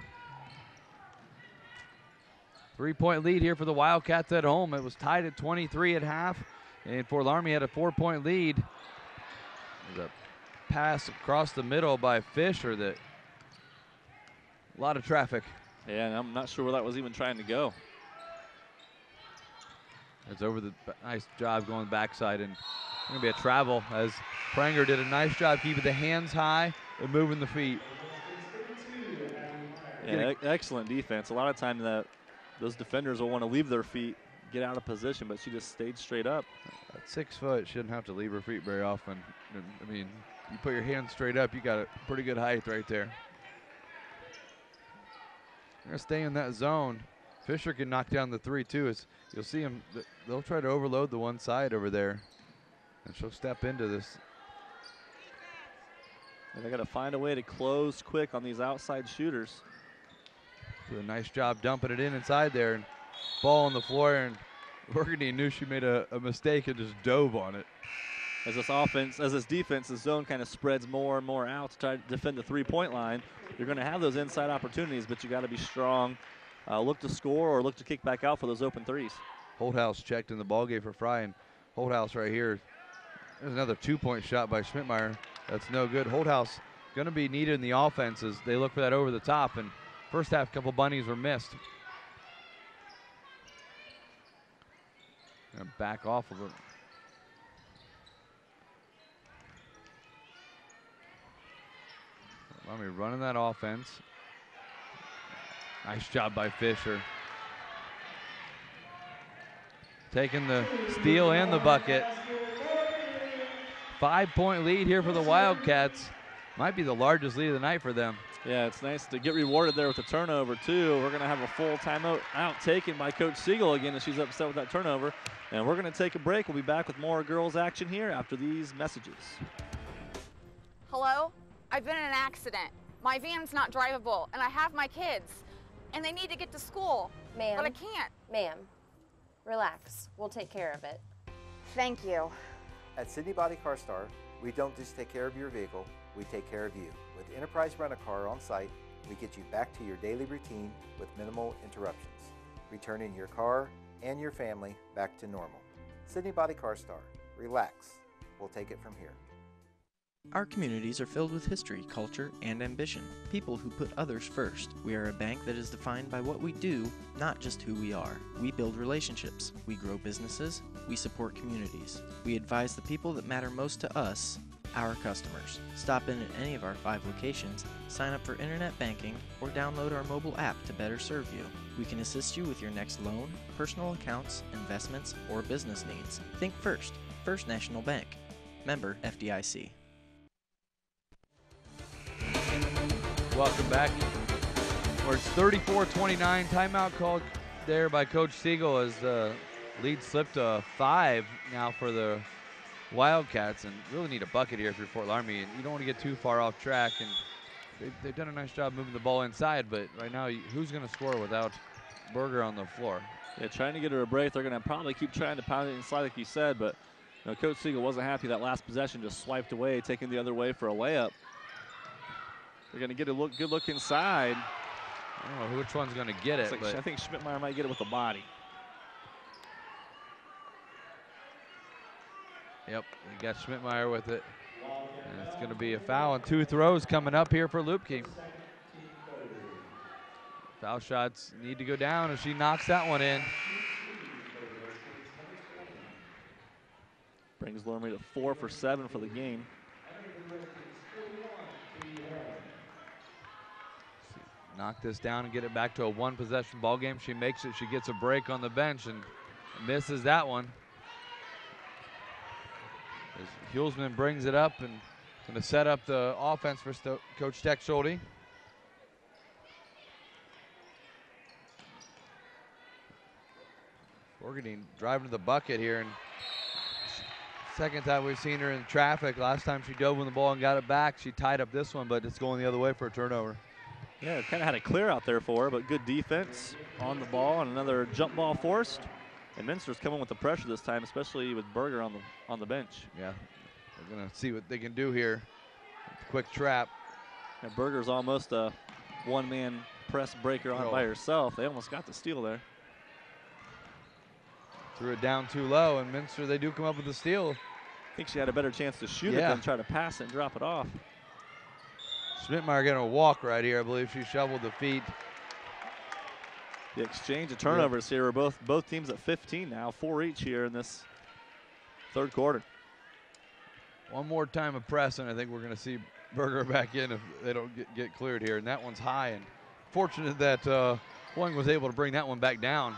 3-point lead here for the Wildcats at home. It was tied at 23 at half, and Fort Loramie had a 4-point lead. There's a pass across the middle by Fisher that a lot of traffic. Yeah, and I'm not sure where that was even trying to go. It's over the nice job going backside, and going to be a travel as Pranger did a nice job keeping the hands high and moving the feet. Yeah, excellent defense. A lot of times those defenders will want to leave their feet, get out of position, but she just stayed straight up. At 6 foot, she doesn't have to leave her feet very often. I mean, you put your hands straight up, you got a pretty good height right there. They're going to stay in that zone. Fisher can knock down the three, too. You'll see them, they'll try to overload the one side over there, and she'll step into this. And they got to find a way to close quick on these outside shooters. Do a nice job dumping it inside there, and ball on the floor, and Burgundy knew she made a mistake and just dove on it. As this defense, the zone kind of spreads more and more out to try to defend the three-point line. You're going to have those inside opportunities, but you got to be strong. Look to score or look to kick back out for those open threes. Holthouse checked in the ball game for Fry, and Holthouse right here. There's another 2-point shot by Schmidtmeyer. That's no good. Holthouse going to be needed in the offense as they look for that over the top, and first half, couple bunnies were missed. Gonna back off of it. Loramie running that offense. Nice job by Fisher. Taking the steal and the bucket. 5-point lead here for the Wildcats. Might be the largest lead of the night for them. Yeah, it's nice to get rewarded there with a turnover, too. We're going to have a full timeout taken by Coach Siegel again as she's upset with that turnover. And we're going to take a break. We'll be back with more girls action here after these messages. Hello? I've been in an accident. My van's not drivable, and I have my kids, and they need to get to school, Ma'am. but I can't. Ma'am, relax. We'll take care of it. Thank you. At Sydney Body Car Star, We don't just take care of your vehicle, we take care of you. With Enterprise Rent-A-Car on site, we get you back to your daily routine with minimal interruptions, returning your car and your family back to normal. Sydney Body Car Star, relax. We'll take it from here. Our communities are filled with history, culture, and ambition. People who put others first. We are a bank that is defined by what we do, not just who we are. We build relationships. We grow businesses. We support communities. We advise the people that matter most to us, our customers. Stop in at any of our 5 locations, sign up for internet banking, or download our mobile app to better serve you. We can assist you with your next loan, personal accounts, investments, or business needs. Think first. First National Bank. Member FDIC. Welcome back. Where it's 34-29, timeout called there by Coach Siegel as the lead slipped to 5 now for the Wildcats, and really need a bucket here if you're Fort Loramie, and you don't want to get too far off track, and they've done a nice job moving the ball inside, but right now, who's going to score without Berger on the floor? Yeah, trying to get her a break. They're going to probably keep trying to pound it inside like you said, but Coach Siegel wasn't happy that last possession, just swiped away, taking the other way for a layup. They're going to get a good look inside. I don't know which one's going to get it. Like, I think Schmidtmeyer might get it with the body. Yep, they got Schmidtmeyer with it. And it's going to be a foul and 2 throws coming up here for Lupke. Foul shots need to go down as she knocks that one in. Brings Loramie to 4 for 7 for the game. Knock this down and get it back to a 1-possession ball game. She makes it. She gets a break on the bench and misses that one. As Hulsman brings it up and going to set up the offense for Coach Tech-Schulte. Borgadine driving to the bucket here, and second time we've seen her in traffic. Last time she dove on the ball and got it back. She tied up this one, but it's going the other way for a turnover. Yeah, kind of had a clear out there for her, but good defense on the ball, and another jump ball forced. And Minster's coming with the pressure this time, especially with Berger on the bench. Yeah, they're going to see what they can do here. Quick trap. And Berger's almost a one-man press breaker on by herself. They almost got the steal there. Threw it down too low, and Minster, they do come up with the steal. I think she had a better chance to shoot it than try to pass it and drop it off. Schmidtmeyer getting a walk right here. I believe she shoveled the feet. The exchange of turnovers here are both teams at 15 now, 4 each here in this third quarter. One more time of press, and I think we're going to see Berger back in if they don't get cleared here. And that one's high, and fortunate that Hoying was able to bring that one back down.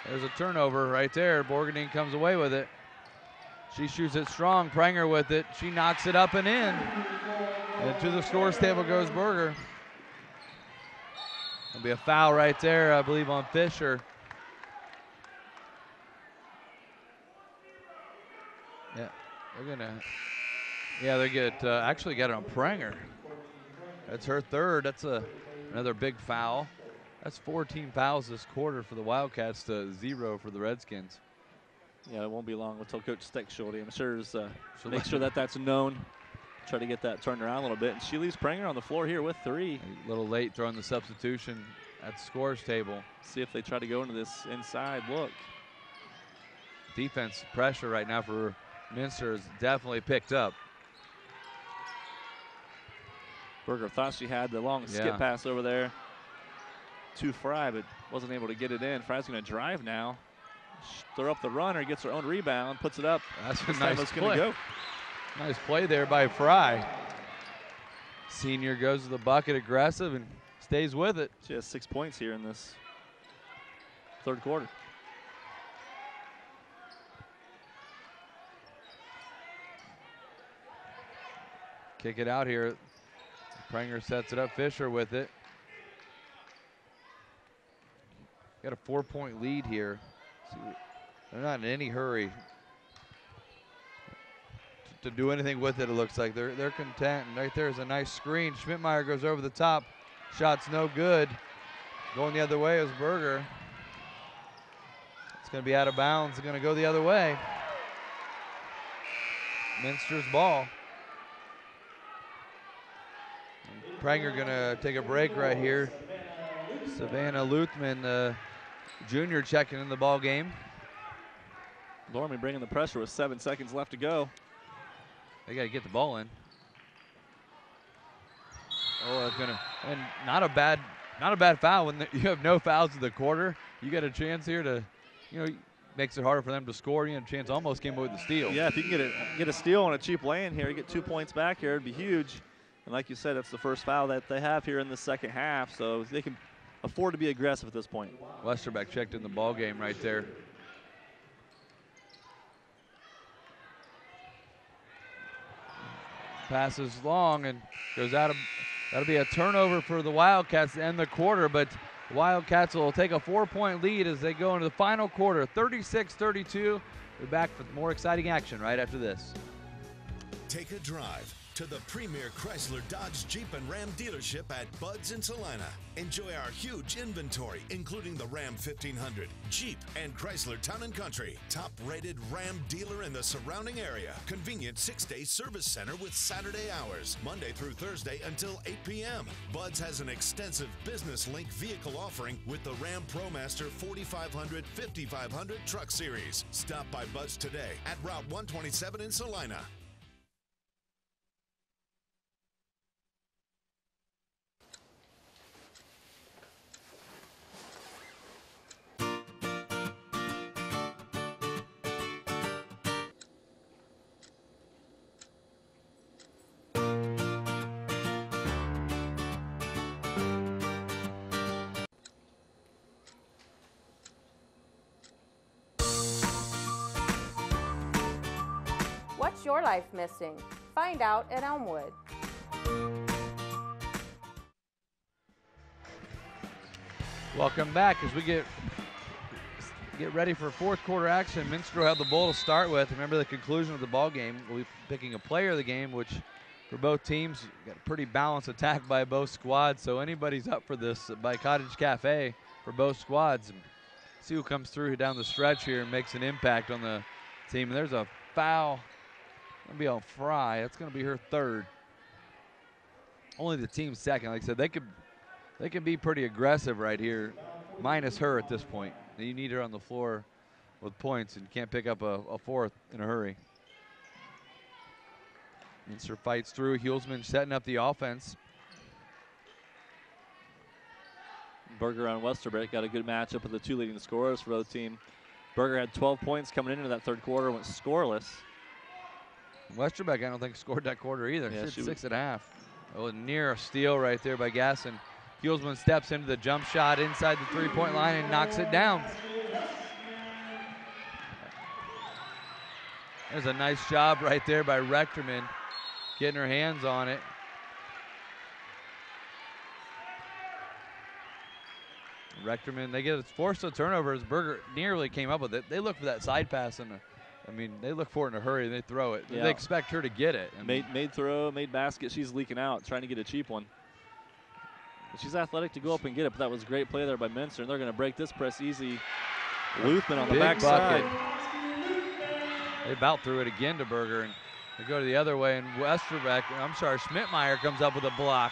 There's a turnover right there. Borgadine comes away with it. She shoots it strong. Pranger with it. She knocks it up and in. And to the scores table goes Berger. There'll be a foul right there, I believe, on Fisher. Yeah, they're gonna. Yeah, they get actually got it on Pranger. That's her third. That's another big foul. That's 14 fouls this quarter for the Wildcats to 0 for the Redskins. Yeah, it won't be long until Coach Tech-Schulte, I'm sure, is make sure that that's known. Try to get that turned around a little bit. And she leaves Pranger on the floor here with 3. A little late throwing the substitution at the scores table. See if they try to go into this inside look. Defense pressure right now for Minster is definitely picked up. Berger thought she had the long skip pass over there to Fry, but wasn't able to get it in. Fry's going to drive now. Throw up the runner, gets her own rebound, puts it up. That's a nice play. Go. Nice play there by Fry. Senior goes to the bucket aggressive and stays with it. She has 6 points here in this third quarter. Kick it out here. Pranger sets it up. Fisher with it. Got a 4-point lead here. They're not in any hurry to do anything with it. It looks like they're content. And right there is a nice screen. Schmidtmeyer goes over the top. Shot's no good. Going the other way is Berger. It's going to be out of bounds. It's going to go the other way. Minster's ball. Pranger going to take a break right here. Savannah Luthman, the junior, checking in the ball game. Loramie bringing the pressure with 7 seconds left to go. They got to get the ball in. Oh, it's gonna, and not a bad foul when you have no fouls in the quarter. You got a chance here to, makes it harder for them to score. You have a chance, almost came away with the steal. Yeah, if you can get a steal on a cheap lay-in here, you get 2 points back here, it'd be huge. And like you said, it's the first foul that they have here in the second half, so they can afford to be aggressive at this point. Westerbeck checked in the ball game right there. Passes long and goes out of. That'll be a turnover for the Wildcats to end the quarter, but the Wildcats will take a 4-point lead as they go into the final quarter, 36-32. We're back with more exciting action right after this. Take a drive to the premier Chrysler, Dodge, Jeep, and Ram dealership at Bud's in Salina. Enjoy our huge inventory, including the Ram 1500, Jeep, and Chrysler Town & Country. Top-rated Ram dealer in the surrounding area. Convenient 6-day service center with Saturday hours, Monday through Thursday until 8 p.m. Bud's has an extensive business link vehicle offering with the Ram ProMaster 4500, 5500 truck series. Stop by Bud's today at Route 127 in Salina. What's your life missing? Find out at Elmwood. Welcome back as we get ready for fourth quarter action. Minster will have the ball to start with. Remember, the conclusion of the ball game, we'll be picking a player of the game, which for both teams, got a pretty balanced attack by both squads, so anybody's up for this by Cottage Cafe for both squads. See who comes through down the stretch here and makes an impact on the team. And there's a foul. Gonna be on Fry. That's gonna be her third. Only the team's second. Like I said, they can be pretty aggressive right here, minus her at this point. You need her on the floor with points, and you can't pick up a fourth in a hurry. Minster fights through. Hulsman setting up the offense. Berger on Westerbeck got a good matchup with the two leading scorers for the team. Berger had 12 points coming into that third quarter, went scoreless. Westerbeck, I don't think, scored that quarter either. Yeah, she had 6.5. Oh, near a steal right there by Gasson. Hulsman steps into the jump shot inside the three-point line and knocks it down. There's a nice job right there by Rechterman, getting her hands on it. Rechterman, they get forced a turnover as Berger nearly came up with it. They look for that side pass and they look for it in a hurry and they throw it. Yeah. They expect her to get it. Made throw, made basket. She's leaking out, trying to get a cheap one. But she's athletic to go up and get it, but that was a great play there by Minster, and they're going to break this press easy. Luthman on the backside. They about threw it again to Berger, and they go to the other way, and Schmidtmeyer comes up with a block.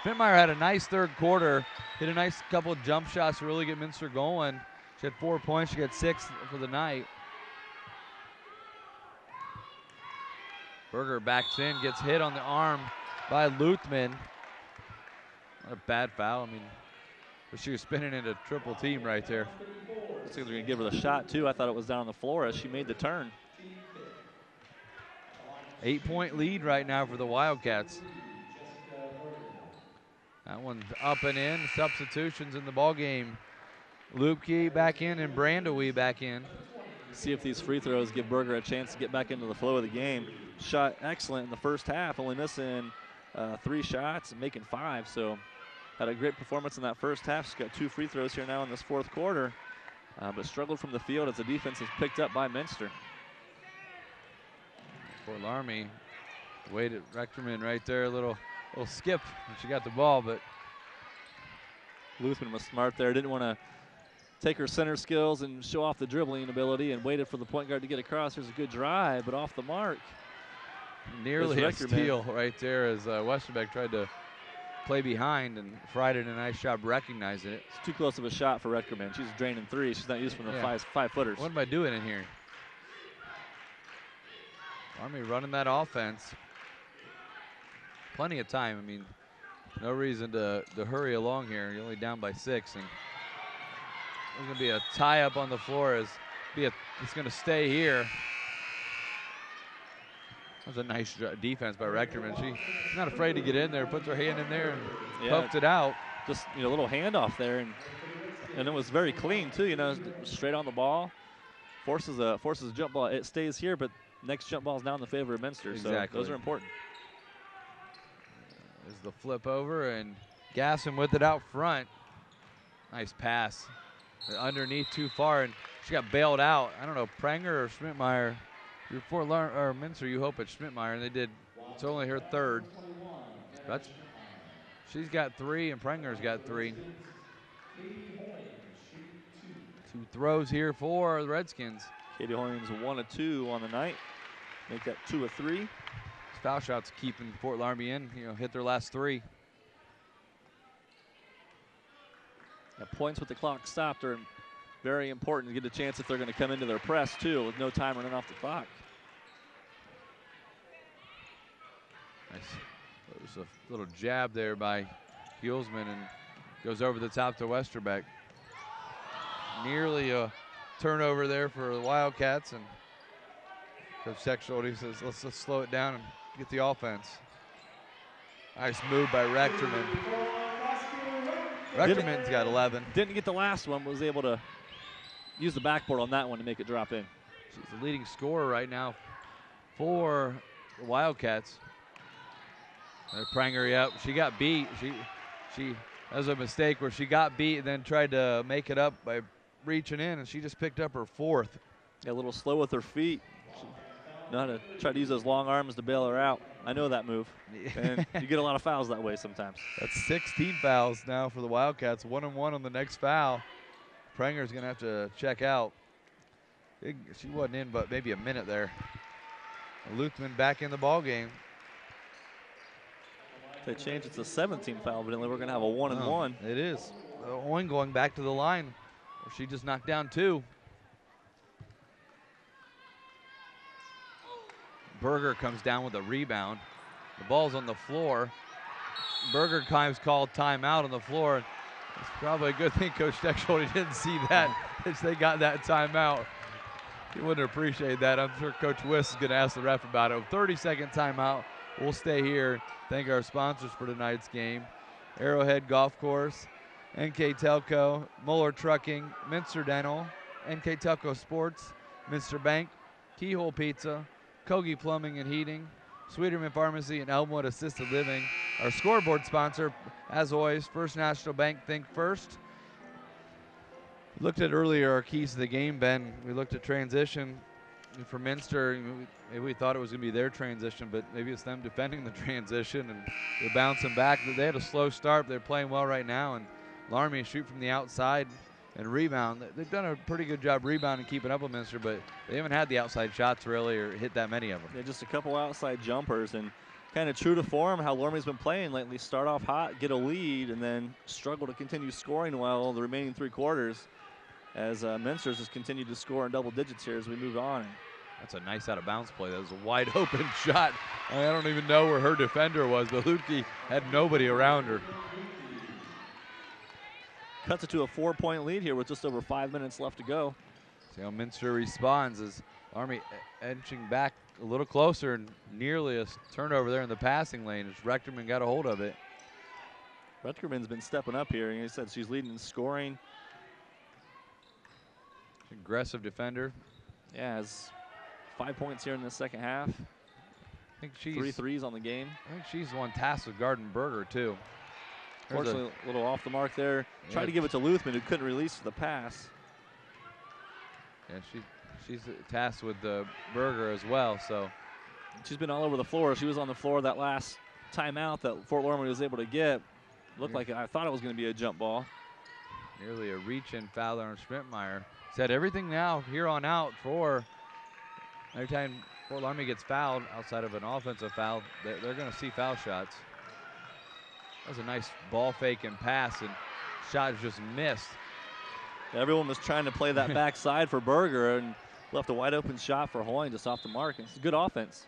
Schmidtmeyer had a nice third quarter, hit a nice couple of jump shots to really get Minster going. She had 4 points, she got 6 for the night. Berger backs in, gets hit on the arm by Luthman. Not a bad foul. But she was spinning into triple team right there. Looks like they're going to give her the shot, too. I thought it was down on the floor as she made the turn. 8-point lead right now for the Wildcats. That one's up and in. Substitutions in the ball game. Lupke back in and Brandewie back in. See if these free throws give Berger a chance to get back into the flow of the game. Shot excellent in the first half, only missing 3 shots and making 5. So had a great performance in that first half. She's got 2 free throws here now in this fourth quarter, but struggled from the field as the defense is picked up by Minster. For Loramie, waited Rechterman right there, a little skip when she got the ball, but Luthman was smart there. Didn't want to take her center skills and show off the dribbling ability and waited for the point guard to get across. There's a good drive, but off the mark. Nearly a steal right there as Westerbeck tried to play behind, and Fry did a nice job recognizing it. It's too close of a shot for Retkerman. She's draining three. She's not used from the Yeah. five-footers. What am I doing in here? Army running that offense. Plenty of time. I mean, no reason to hurry along here. You're only down by 6, and there's going to be a tie-up on the floor. It's going to stay here. That was a nice defense by Rechterman. She's not afraid to get in there, puts her hand in there and poked it out. Just a little handoff there, and it was very clean too. Straight on the ball. Forces a jump ball. It stays here, but next jump ball is now in the favor of Minster. Exactly. So those are important. There's the flip over, and Gasson with it out front. Nice pass. Underneath too far, and she got bailed out. I don't know, Pranger or Schmidtmeyer. Before Minster, you hope it's Schmidtmeyer, and they did. It's only her third. She's got 3, and Pranger's got 3. 2 throws here for the Redskins. Katie Hoynes 1 of 2 on the night. Make that 2 of 3. Foul shots keeping Fort Loramie in. Hit their last 3. Points with the clock stopped are very important to get a chance if they're going to come into their press too, with no time running off the clock. Nice. There's a little jab there by Hulsman, and goes over the top to Westerbeck. Nearly a turnover there for the Wildcats, and Coach Sexualty says, let's slow it down and get the offense. Nice move by Rechterman. Rechterman's got 11. Didn't get the last one, but was able to use the backboard on that one to make it drop in. She's the leading scorer right now for the Wildcats. Pranger, yep, she got beat. She has a mistake where she got beat and then tried to make it up by reaching in, and she just picked up her 4th. A little slow with her feet. She know how to try to use those long arms to bail her out. I know that move. And you get a lot of fouls that way sometimes. That's 16 fouls now for the Wildcats. 1-1 on the next foul. Pranger's going to have to check out. She wasn't in but maybe a minute there. Luthman back in the ball game. If they change it to 17 foul, but we're going to have a 1-1. It is. Owen going back to the line. She just knocked down 2. Berger comes down with a rebound. The ball's on the floor. Berger Kimes called timeout on the floor. It's probably a good thing Coach Steckschulte didn't see that as they got that timeout. He wouldn't appreciate that. I'm sure Coach Wiss is going to ask the ref about it. 30-second timeout. We'll stay here. Thank our sponsors for tonight's game. Arrowhead Golf Course, NKTelco, Muller Trucking, Minster Dental, NKTelco Sports, Minster Bank, Keyhole Pizza, Kogi Plumbing and Heating, Sweeterman Pharmacy, and Elmwood Assisted Living. Our scoreboard sponsor, as always, First National Bank, think first. We looked at earlier our keys to the game, Ben. We looked at transition. And for Minster, maybe we thought it was going to be their transition, but maybe it's them defending the transition and they're bouncing back. They had a slow start. They're playing well right now, and Loramie shoot from the outside and rebound. They've done a pretty good job rebounding, keeping up with Minster, but they haven't had the outside shots really or hit that many of them. Yeah, just a couple outside jumpers, and kind of true to form how Loramie's been playing lately. Start off hot, get a lead, and then struggle to continue scoring well the remaining 3 quarters as Minster's has continued to score in double digits here as we move on. That's a nice out-of-bounds play. That was a wide-open shot. I don't even know where her defender was, but Lutke had nobody around her. Cuts it to a 4-point lead here with just over 5 minutes left to go. See how Minster responds as Army edging back a little closer, and nearly a turnover there in the passing lane as Rechterman got a hold of it. Rechterman's been stepping up here, and he said she's leading in scoring. Aggressive defender. Yeah, has 5 points here in the second half. I think she's 3 threes on the game. I think she's the one tasked with guarding Berger too. Fortunately, a little off the mark there. Tried to give it to Luthman, who couldn't release for the pass. Yeah, she's tasked with the Berger as well. So she's been all over the floor. She was on the floor that last timeout that Fort Loramie was able to get. Looked like I thought it was going to be a jump ball. Nearly a reach-in foul there on Schmidtmeyer. Said everything now here on out for every time Fort Loramie gets fouled outside of an offensive foul, they're going to see foul shots. was a nice ball fake and pass, and shot just missed. Everyone was trying to play that backside for Berger and left a wide open shot for Hoying just off the mark. It's good offense.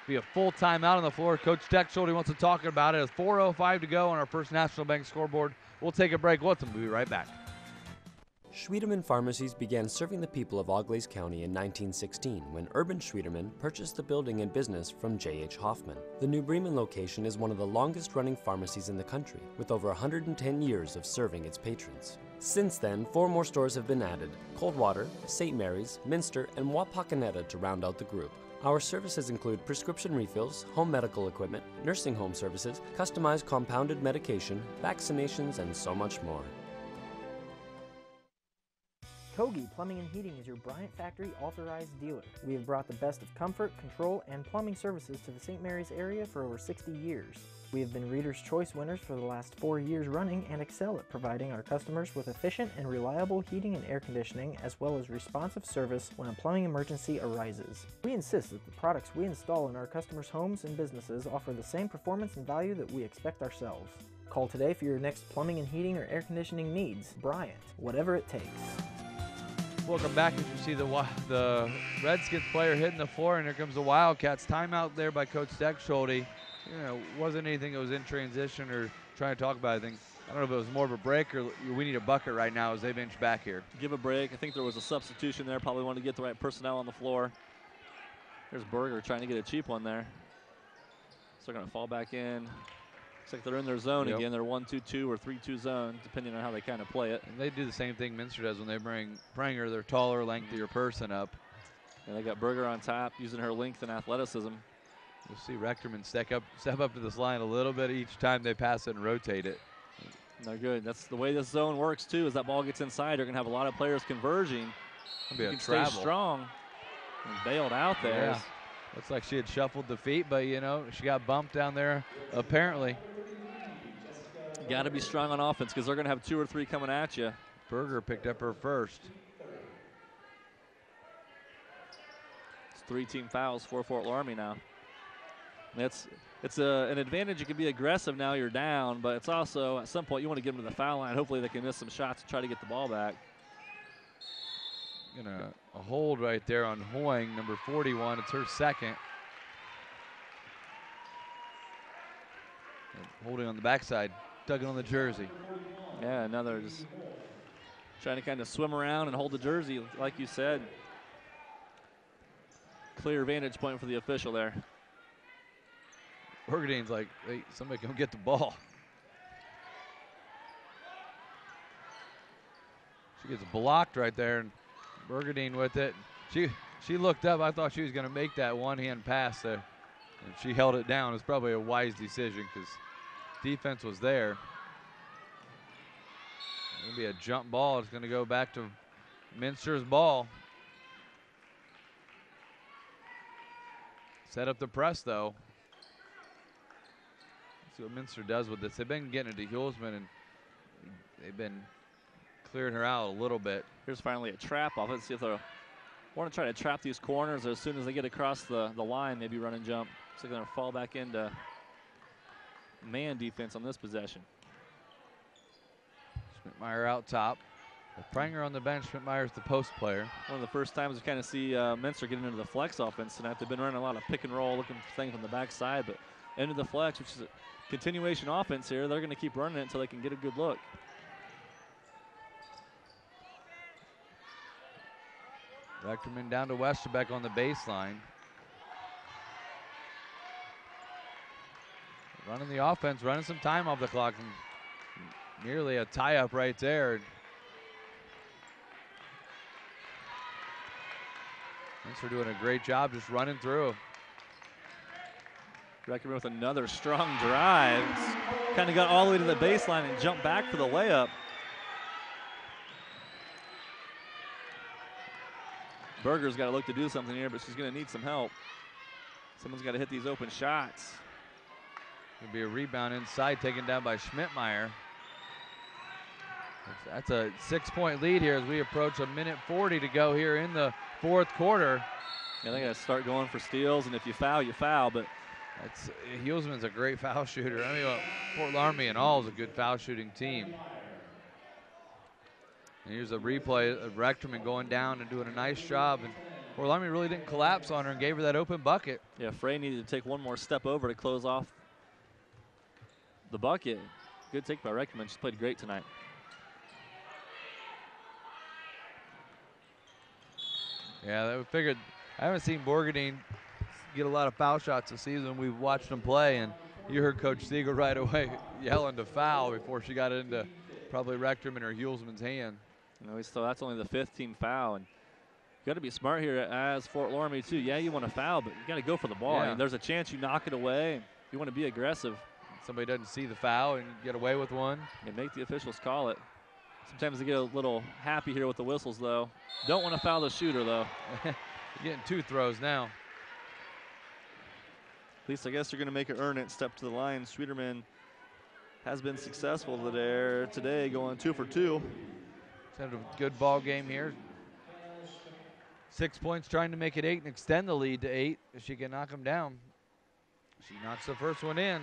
Be a full timeout on the floor. Coach Deckschulte wants to talk about it. It's 4:05 to go on our First National Bank scoreboard. We'll take a break with them. We'll be right back. Schwiedemann Pharmacies began serving the people of Auglaize County in 1916 when Urban Schwiedemann purchased the building and business from J.H. Hoffman. The New Bremen location is one of the longest-running pharmacies in the country, with over 110 years of serving its patrons. Since then, 4 more stores have been added: Coldwater, St. Mary's, Minster, and Wapakoneta to round out the group. Our services include prescription refills, home medical equipment, nursing home services, customized compounded medication, vaccinations, and so much more. Kogi Plumbing and Heating is your Bryant Factory authorized dealer. We have brought the best of comfort, control, and plumbing services to the St. Mary's area for over 60 years. We have been Reader's Choice winners for the last 4 years running and excel at providing our customers with efficient and reliable heating and air conditioning, as well as responsive service when a plumbing emergency arises. We insist that the products we install in our customers' homes and businesses offer the same performance and value that we expect ourselves. Call today for your next plumbing and heating or air conditioning needs. Bryant, whatever it takes. Welcome back. As you see the Redskins player hitting the floor, and here comes the Wildcats. Timeout there by Coach Deckschulte. Wasn't anything that was in transition or trying to talk about anything. I don't know if it was more of a break or we need a bucket right now as they've inched back here. Give a break. I think there was a substitution there. Probably wanted to get the right personnel on the floor. There's Berger trying to get a cheap one there. So they're going to fall back in. Looks like they're in their zone again. They're 1-2-2 or 3-2 zone, depending on how they kind of play it. And they do the same thing Minster does when they bring Pranger, their taller, lengthier person, up. And they got Berger on top, using her length and athleticism. You'll see Rechterman step up to this line a little bit each time they pass it and rotate it. They're good. That's the way this zone works, too. As that ball gets inside, they're going to have a lot of players converging. You can stay strong. And bailed out there. Yeah. Looks like she had shuffled the feet, but, she got bumped down there, apparently. Got to be strong on offense because they're going to have 2 or 3 coming at you. Berger picked up her first. It's 3 team fouls for Fort Loramie now. It's an advantage. You can be aggressive now you're down, but it's also at some point you want to get them to the foul line. Hopefully they can miss some shots to try to get the ball back. A hold right there on Hoying, number 41. It's her second. And holding on the backside. Tugging on the jersey. Yeah, another just trying to kind of swim around and hold the jersey, like you said. Clear vantage point for the official there. Bergerdine's like, hey, somebody come get the ball. She gets blocked right there, and Bergerdine with it. She looked up. I thought she was going to make that one-hand pass there, and she held it down. It's probably a wise decision because defense was there. It's going to be a jump ball. It's going to go back to Minster's ball. Set up the press, though. Let's see what Minster does with this. They've been getting it to Hulsman, and they've been clearing her out a little bit. Here's finally a trap off. Let's see if they want to try to trap these corners as soon as they get across the line, maybe run and jump. So they're going to fall back into man defense on this possession. Schmidtmeyer out top. With Pranger on the bench, Schmidtmeyer's the post player. One of the first times we kind of see Minster getting into the flex offense tonight. They've been running a lot of pick and roll, looking for things on the backside, but into the flex, which is a continuation offense here. They're going to keep running it until they can get a good look. Rechterman down to Westerbeck on the baseline. Running the offense, running some time off the clock, and nearly a tie-up right there. Minster doing a great job just running through. Rechterman with another strong drive. Kind of got all the way to the baseline and jumped back for the layup. Berger's got to look to do something here, but she's going to need some help. Someone's got to hit these open shots. Going to be a rebound inside, taken down by Schmidtmeyer. That's a 6-point lead here as we approach 1:40 to go here in the fourth quarter. Yeah, they got to start going for steals, and if you foul, you foul. But Hulsman's a great foul shooter. I mean, Fort Loramie and all is a good foul shooting team. And here's a replay of Rectorman going down and doing a nice job. And Fort Loramie really didn't collapse on her and gave her that open bucket. Yeah, Frey needed to take one more step over to close off the bucket. Good take by Rectorman. She's played great tonight. Yeah, we figured. I haven't seen Borgadine get a lot of foul shots this season. We've watched them play, and you heard Coach Siegel right away yelling to foul before she got into probably Rectorman or Hulsman's hand. You know, so that's only the 5th team foul, and you got to be smart here as Fort Loramie too. Yeah, you want to foul, but you got to go for the ball. Yeah. I mean, there's a chance you knock it away. You want to be aggressive. Somebody doesn't see the foul and get away with one. And make the officials call it. Sometimes they get a little happy here with the whistles, though. Don't want to foul the shooter, though. You're getting 2 throws now. At least I guess they're going to make her earn it. Step to the line. Schwieterman has been successful today, going 2 for 2. She's had a good ball game here. 6 points, trying to make it 8 and extend the lead to 8 if she can knock them down. She knocks the first one in.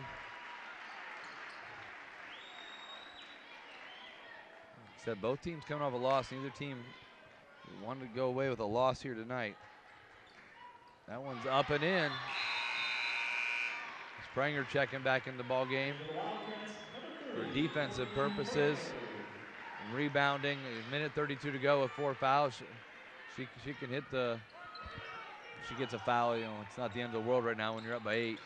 Said both teams coming off a loss. Neither team wanted to go away with a loss here tonight. That one's up and in. Springer checking back in the ball game for defensive purposes. And rebounding. A minute 32 to go with 4 fouls. She can hit the. She gets a foul. You know, it's not the end of the world right now when you're up by 8.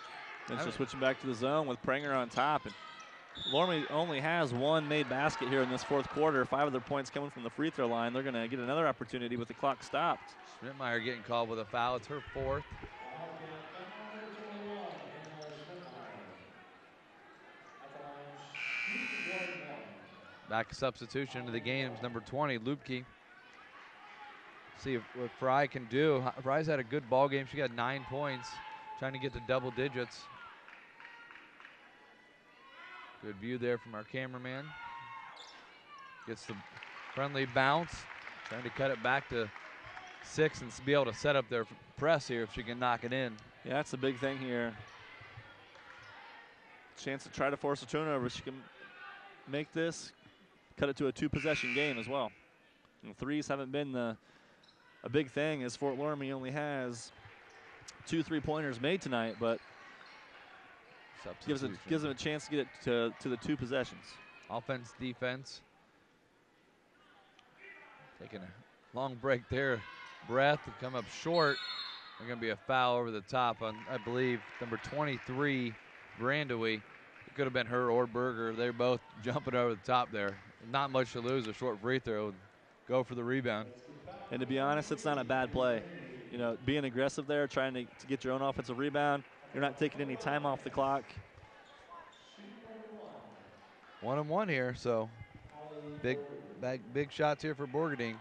And so switching back to the zone with Pranger on top. And Loramie only has 1 made basket here in this 4th quarter. 5 of their points coming from the free throw line. They're going to get another opportunity with the clock stopped. Schmidtmeyer getting called with a foul. It's her 4th. Back substitution to the game is number 20, Lubke. See what Fry can do. Fry's had a good ball game. She got 9 points, trying to get to double digits. Good view there from our cameraman. Gets the friendly bounce, trying to cut it back to 6 and be able to set up their press here if she can knock it in. Yeah, that's the big thing here. Chance to try to force a turnover. She can make this, cut it to a 2-possession game as well. And threes haven't been a big thing, as Fort Loramie only has 2 3-pointers made tonight, but gives them a chance to get it to the 2 possessions. Offense, defense. Taking a long break there. Breath to come up short. There's going to be a foul over the top on, I believe, number 23, Brandewy. It could have been her or Berger. They're both jumping over the top there. Not much to lose, a short free throw. Go for the rebound. And to be honest, it's not a bad play. You know, being aggressive there, trying to get your own offensive rebound. You're not taking any time off the clock. 1-on-1 here, so big shots here for Borgadine.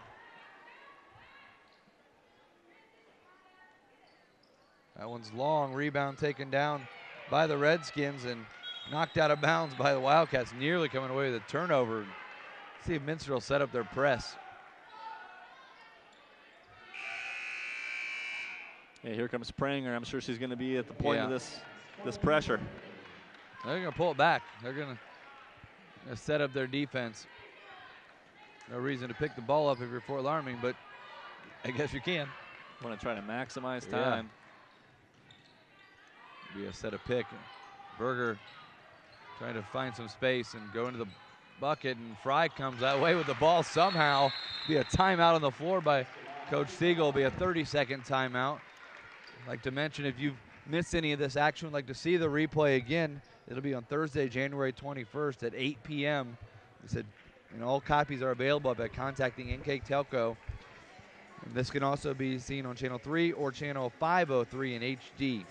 That one's long. Rebound taken down by the Redskins and knocked out of bounds by the Wildcats, nearly coming away with a turnover. See if Minster will set up their press. Yeah, here comes Pranger. I'm sure she's going to be at the point of this pressure. They're going to pull it back. They're going to set up their defense. No reason to pick the ball up if you're Fort Loramie, but I guess you can. Want to try to maximize time. Be a set of pick. Berger trying to find some space and go into the bucket, and Fry comes that way with the ball somehow. Be a timeout on the floor by Coach Siegel. Be a 30-second timeout. I'd like to mention, if you've missed any of this action, would like to see the replay again, it'll be on Thursday, January 21st at 8 p.m. We said, and all copies are available by contacting NKTelco. And this can also be seen on Channel 3 or Channel 503 in HD.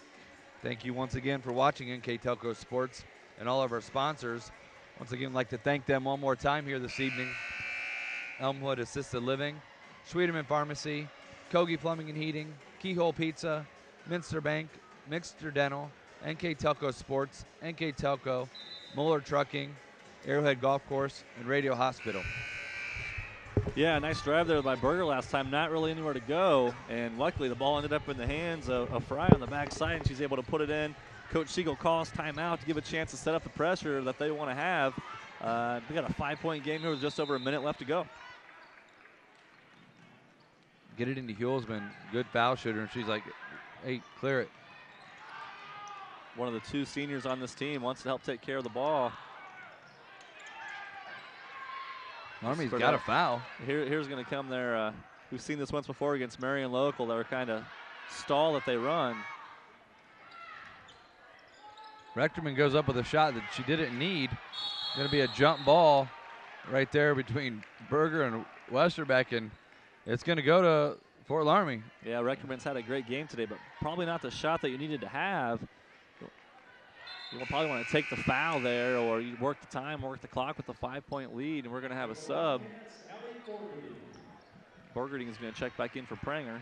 Thank you once again for watching NKTelco Sports and all of our sponsors. Once again, I'd like to thank them one more time here this evening. Elmwood Assisted Living, Schwieterman Pharmacy, Kogi Plumbing and Heating, Keyhole Pizza, Minster Bank, Minster Dental, NKTelco Sports, NKTelco, Muller Trucking, Arrowhead Golf Course, and Radio Hospital. Yeah, nice drive there by Berger last time. Not really anywhere to go, and luckily the ball ended up in the hands of Fry on the backside, and she's able to put it in. Coach Siegel calls timeout to give a chance to set up the pressure that they want to have. We got a 5-point game here with just over a minute left to go. Get it into Hulsman. Good foul shooter, and she's like, hey, clear it. One of the 2 seniors on this team wants to help take care of the ball. Army's got a foul. Here's going to come there. We've seen this once before against Marion Local. They were kind of stall that they run. Rechterman goes up with a shot that she didn't need. Going to be a jump ball right there between Berger and Westerbeck, and it's going to go to Fort Loramie. Yeah, Rechterman's had a great game today, but probably not the shot that you needed to have. You'll probably want to take the foul there, or you work the time, work the clock with a 5-point lead, and we're going to have a sub. Borgerding is going to check back in for Pranger.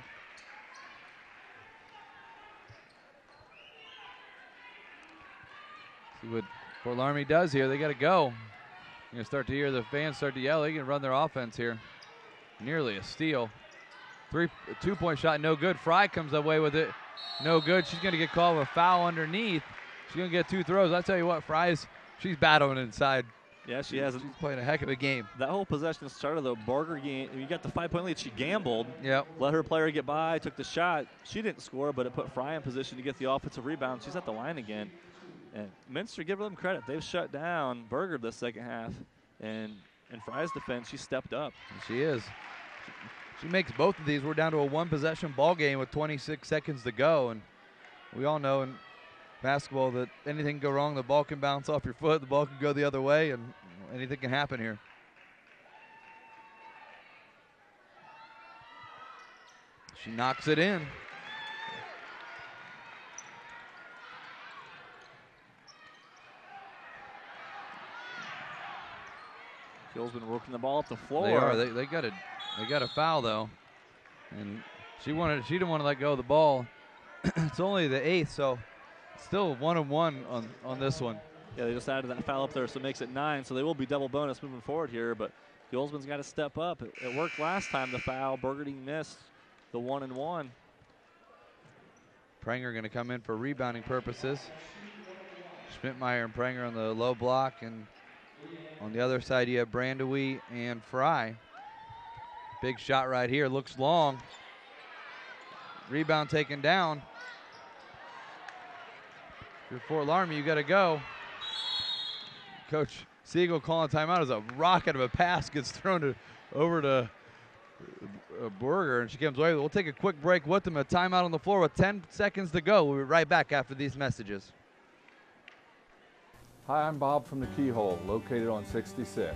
See what Fort Loramie does here. They got to go. You're going to start to hear the fans start to yell. They can run their offense here. Nearly a steal. 2-point shot, no good. Fry comes away with it. No good. She's going to get called with a foul underneath. She's going to get 2 throws. I tell you what, she's battling inside. Yeah, she has. She's playing a heck of a game. That whole possession started, though. Borger, you got the 5-point lead. She gambled. Yep. Let her player get by, took the shot. She didn't score, but it put Fry in position to get the offensive rebound. She's at the line again. And Minster, give them credit. They've shut down Berger this second half. And in Fry's defense, she stepped up. She is. She makes both of these. We're down to a 1-possession ball game with 26 seconds to go. And we all know in basketball that anything can go wrong. The ball can bounce off your foot. The ball can go the other way, and anything can happen here. She knocks it in. Hill's been working the ball up the floor. They are. They got a foul though, and she didn't want to let go of the ball. It's only the 8th, so still 1-on-1 on this one. Yeah, they just added that foul up there, so it makes it 9. So they will be double bonus moving forward here. But Gilsman's got to step up. It worked last time. The foul. Burgundy missed the 1-and-1. Pranger going to come in for rebounding purposes. Schmidtmeyer and Pranger on the low block, and on the other side you have Brandewie and Fry. Big shot right here. Looks long. Rebound taken down. If you're Fort Loramie, you got to go. Coach Siegel calling timeout as a rocket of a pass gets thrown over to Berger, and she comes away. We'll take a quick break with them. A timeout on the floor with 10 seconds to go. We'll be right back after these messages. Hi, I'm Bob from the Keyhole, located on 66.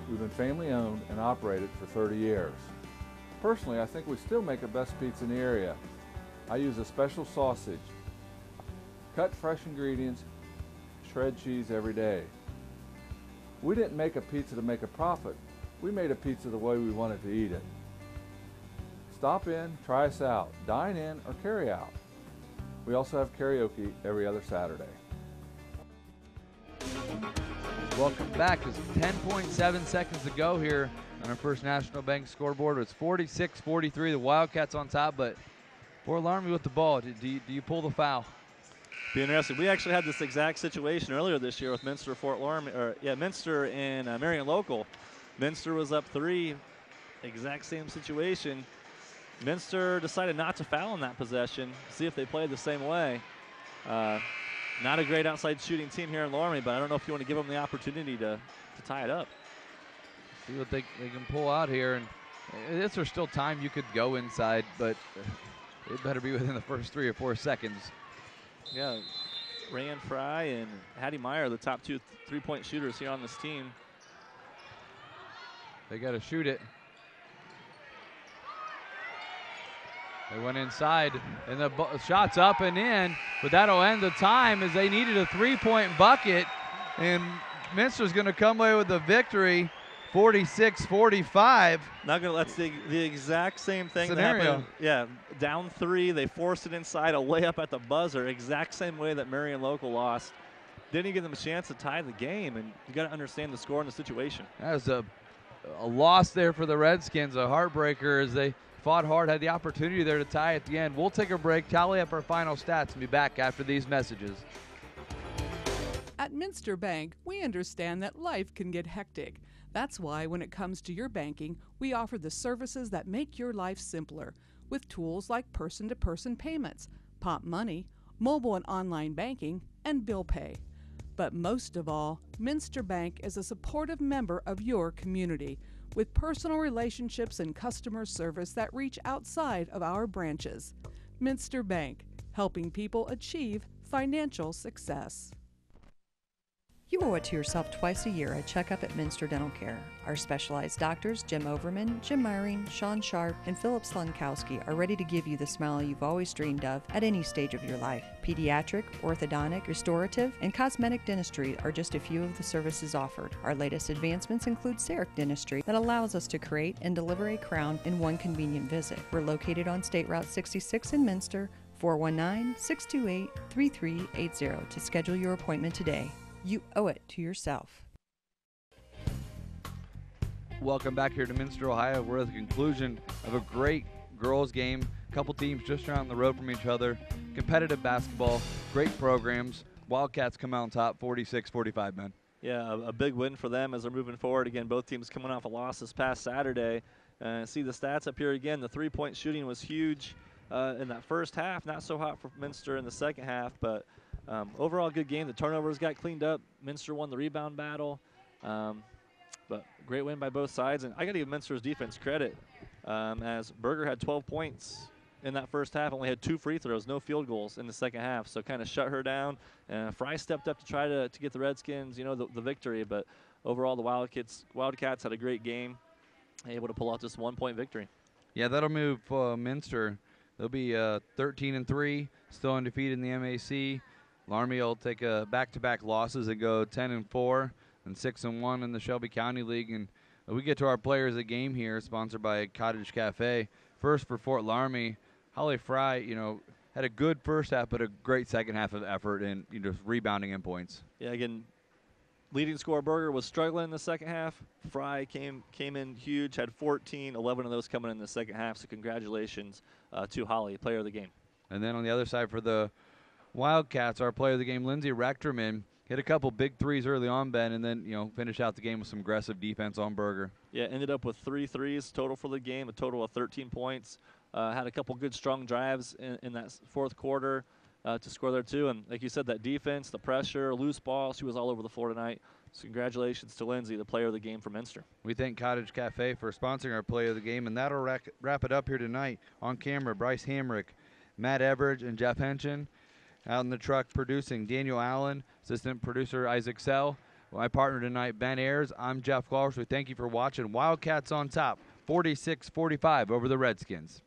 We've been family owned and operated for 30 years. Personally, I think we still make the best pizza in the area. I use a special sausage. Cut fresh ingredients, shred cheese every day. We didn't make a pizza to make a profit. We made a pizza the way we wanted to eat it. Stop in, try us out, dine in, or carry out. We also have karaoke every other Saturday. Welcome back. There's 10.7 seconds to go here on our First National Bank scoreboard. It's 46-43. The Wildcats on top, but Fort Loramie with the ball. Do you pull the foul? Be interesting. We actually had this exact situation earlier this year with Minster Minster and Marion Local. Minster was up 3, exact same situation. Minster decided not to foul in that possession, see if they played the same way. Not a great outside shooting team here in Loramie, but I don't know if you want to give them the opportunity to tie it up. See what they can pull out here. And there's still time you could go inside, but it better be within the first 3 or 4 seconds. Yeah, Rand Fry and Hattie Meyer, the top 2 3-point shooters here on this team. They got to shoot it. They went inside, and the shot's up and in, but that'll end the time as they needed a 3-point bucket, and Minster's going to come away with the victory, 46-45. Not gonna. That's the exact same thing scenario. That happened. Yeah, down 3, they forced it inside, a layup at the buzzer, exact same way that Marion Local lost. Didn't give them a chance to tie the game, and you got to understand the score and the situation. That was a loss there for the Redskins, a heartbreaker as they fought hard, had the opportunity there to tie at the end. We'll take a break, tally up our final stats, and be back after these messages. At Minster Bank, we understand that life can get hectic. That's why when it comes to your banking, we offer the services that make your life simpler with tools like person-to-person payments, Pop Money, mobile and online banking, and bill pay. But most of all, Minster Bank is a supportive member of your community with personal relationships and customer service that reach outside of our branches. Minster Bank, helping people achieve financial success. You owe it to yourself twice a year a checkup at Minster Dental Care. Our specialized doctors, Jim Overman, Jim Myring, Sean Sharp, and Philip Slunkowski, are ready to give you the smile you've always dreamed of at any stage of your life. Pediatric, orthodontic, restorative, and cosmetic dentistry are just a few of the services offered. Our latest advancements include CEREC dentistry that allows us to create and deliver a crown in one convenient visit. We're located on State Route 66 in Minster, 419-628-3380 to schedule your appointment today. You owe it to yourself. Welcome back here to Minster, Ohio. We're at the conclusion of a great girls game. A couple teams just around the road from each other. Competitive basketball, great programs. Wildcats come out on top 46-45, man. Yeah, a big win for them as they're moving forward. Again, both teams coming off a loss this past Saturday. See the stats up here again. The three-point shooting was huge in that first half. Not so hot for Minster in the second half, but overall good game. The turnovers got cleaned up. Minster won the rebound battle. But great win by both sides. And I got to give Minster's defense credit as Berger had 12 points in that first half, only had 2 free throws, no field goals in the second half. So kind of shut her down. Fry stepped up to try to get the Redskins, the victory. But overall, the Wildcats had a great game, able to pull out this 1-point victory. Yeah, that'll move Minster. They'll be 13-3, still undefeated in the MAC. Loramie will take back-to-back losses and go 10-4 and 6-1 in the Shelby County League. And we get to our players of the game here, sponsored by Cottage Cafe. First for Fort Loramie, Holly Fry, had a good first half, but a great second half of effort and rebounding and points. Yeah, again, leading scorer Berger was struggling in the second half. Fry came in huge, had 14, 11 of those coming in the second half. So congratulations to Holly, player of the game. And then on the other side for the Wildcats, our player of the game, Lindsey Rechterman, hit a couple big threes early on, Ben, and then, finish out the game with some aggressive defense on Berger. Yeah, ended up with 3 threes total for the game, a total of 13 points. Had a couple good, strong drives in that fourth quarter to score there, too. And like you said, that defense, the pressure, loose ball, she was all over the floor tonight. So congratulations to Lindsay, the player of the game for Minster. We thank Cottage Cafe for sponsoring our player of the game, and that'll wrap it up here tonight. On camera, Bryce Hamrick, Matt Everidge, and Jeff Henson. Out in the truck producing, Daniel Allen, assistant producer Isaac Sell. My partner tonight, Ben Ayers. I'm Jeff Claus. We thank you for watching. Wildcats on top, 46-45 over the Redskins.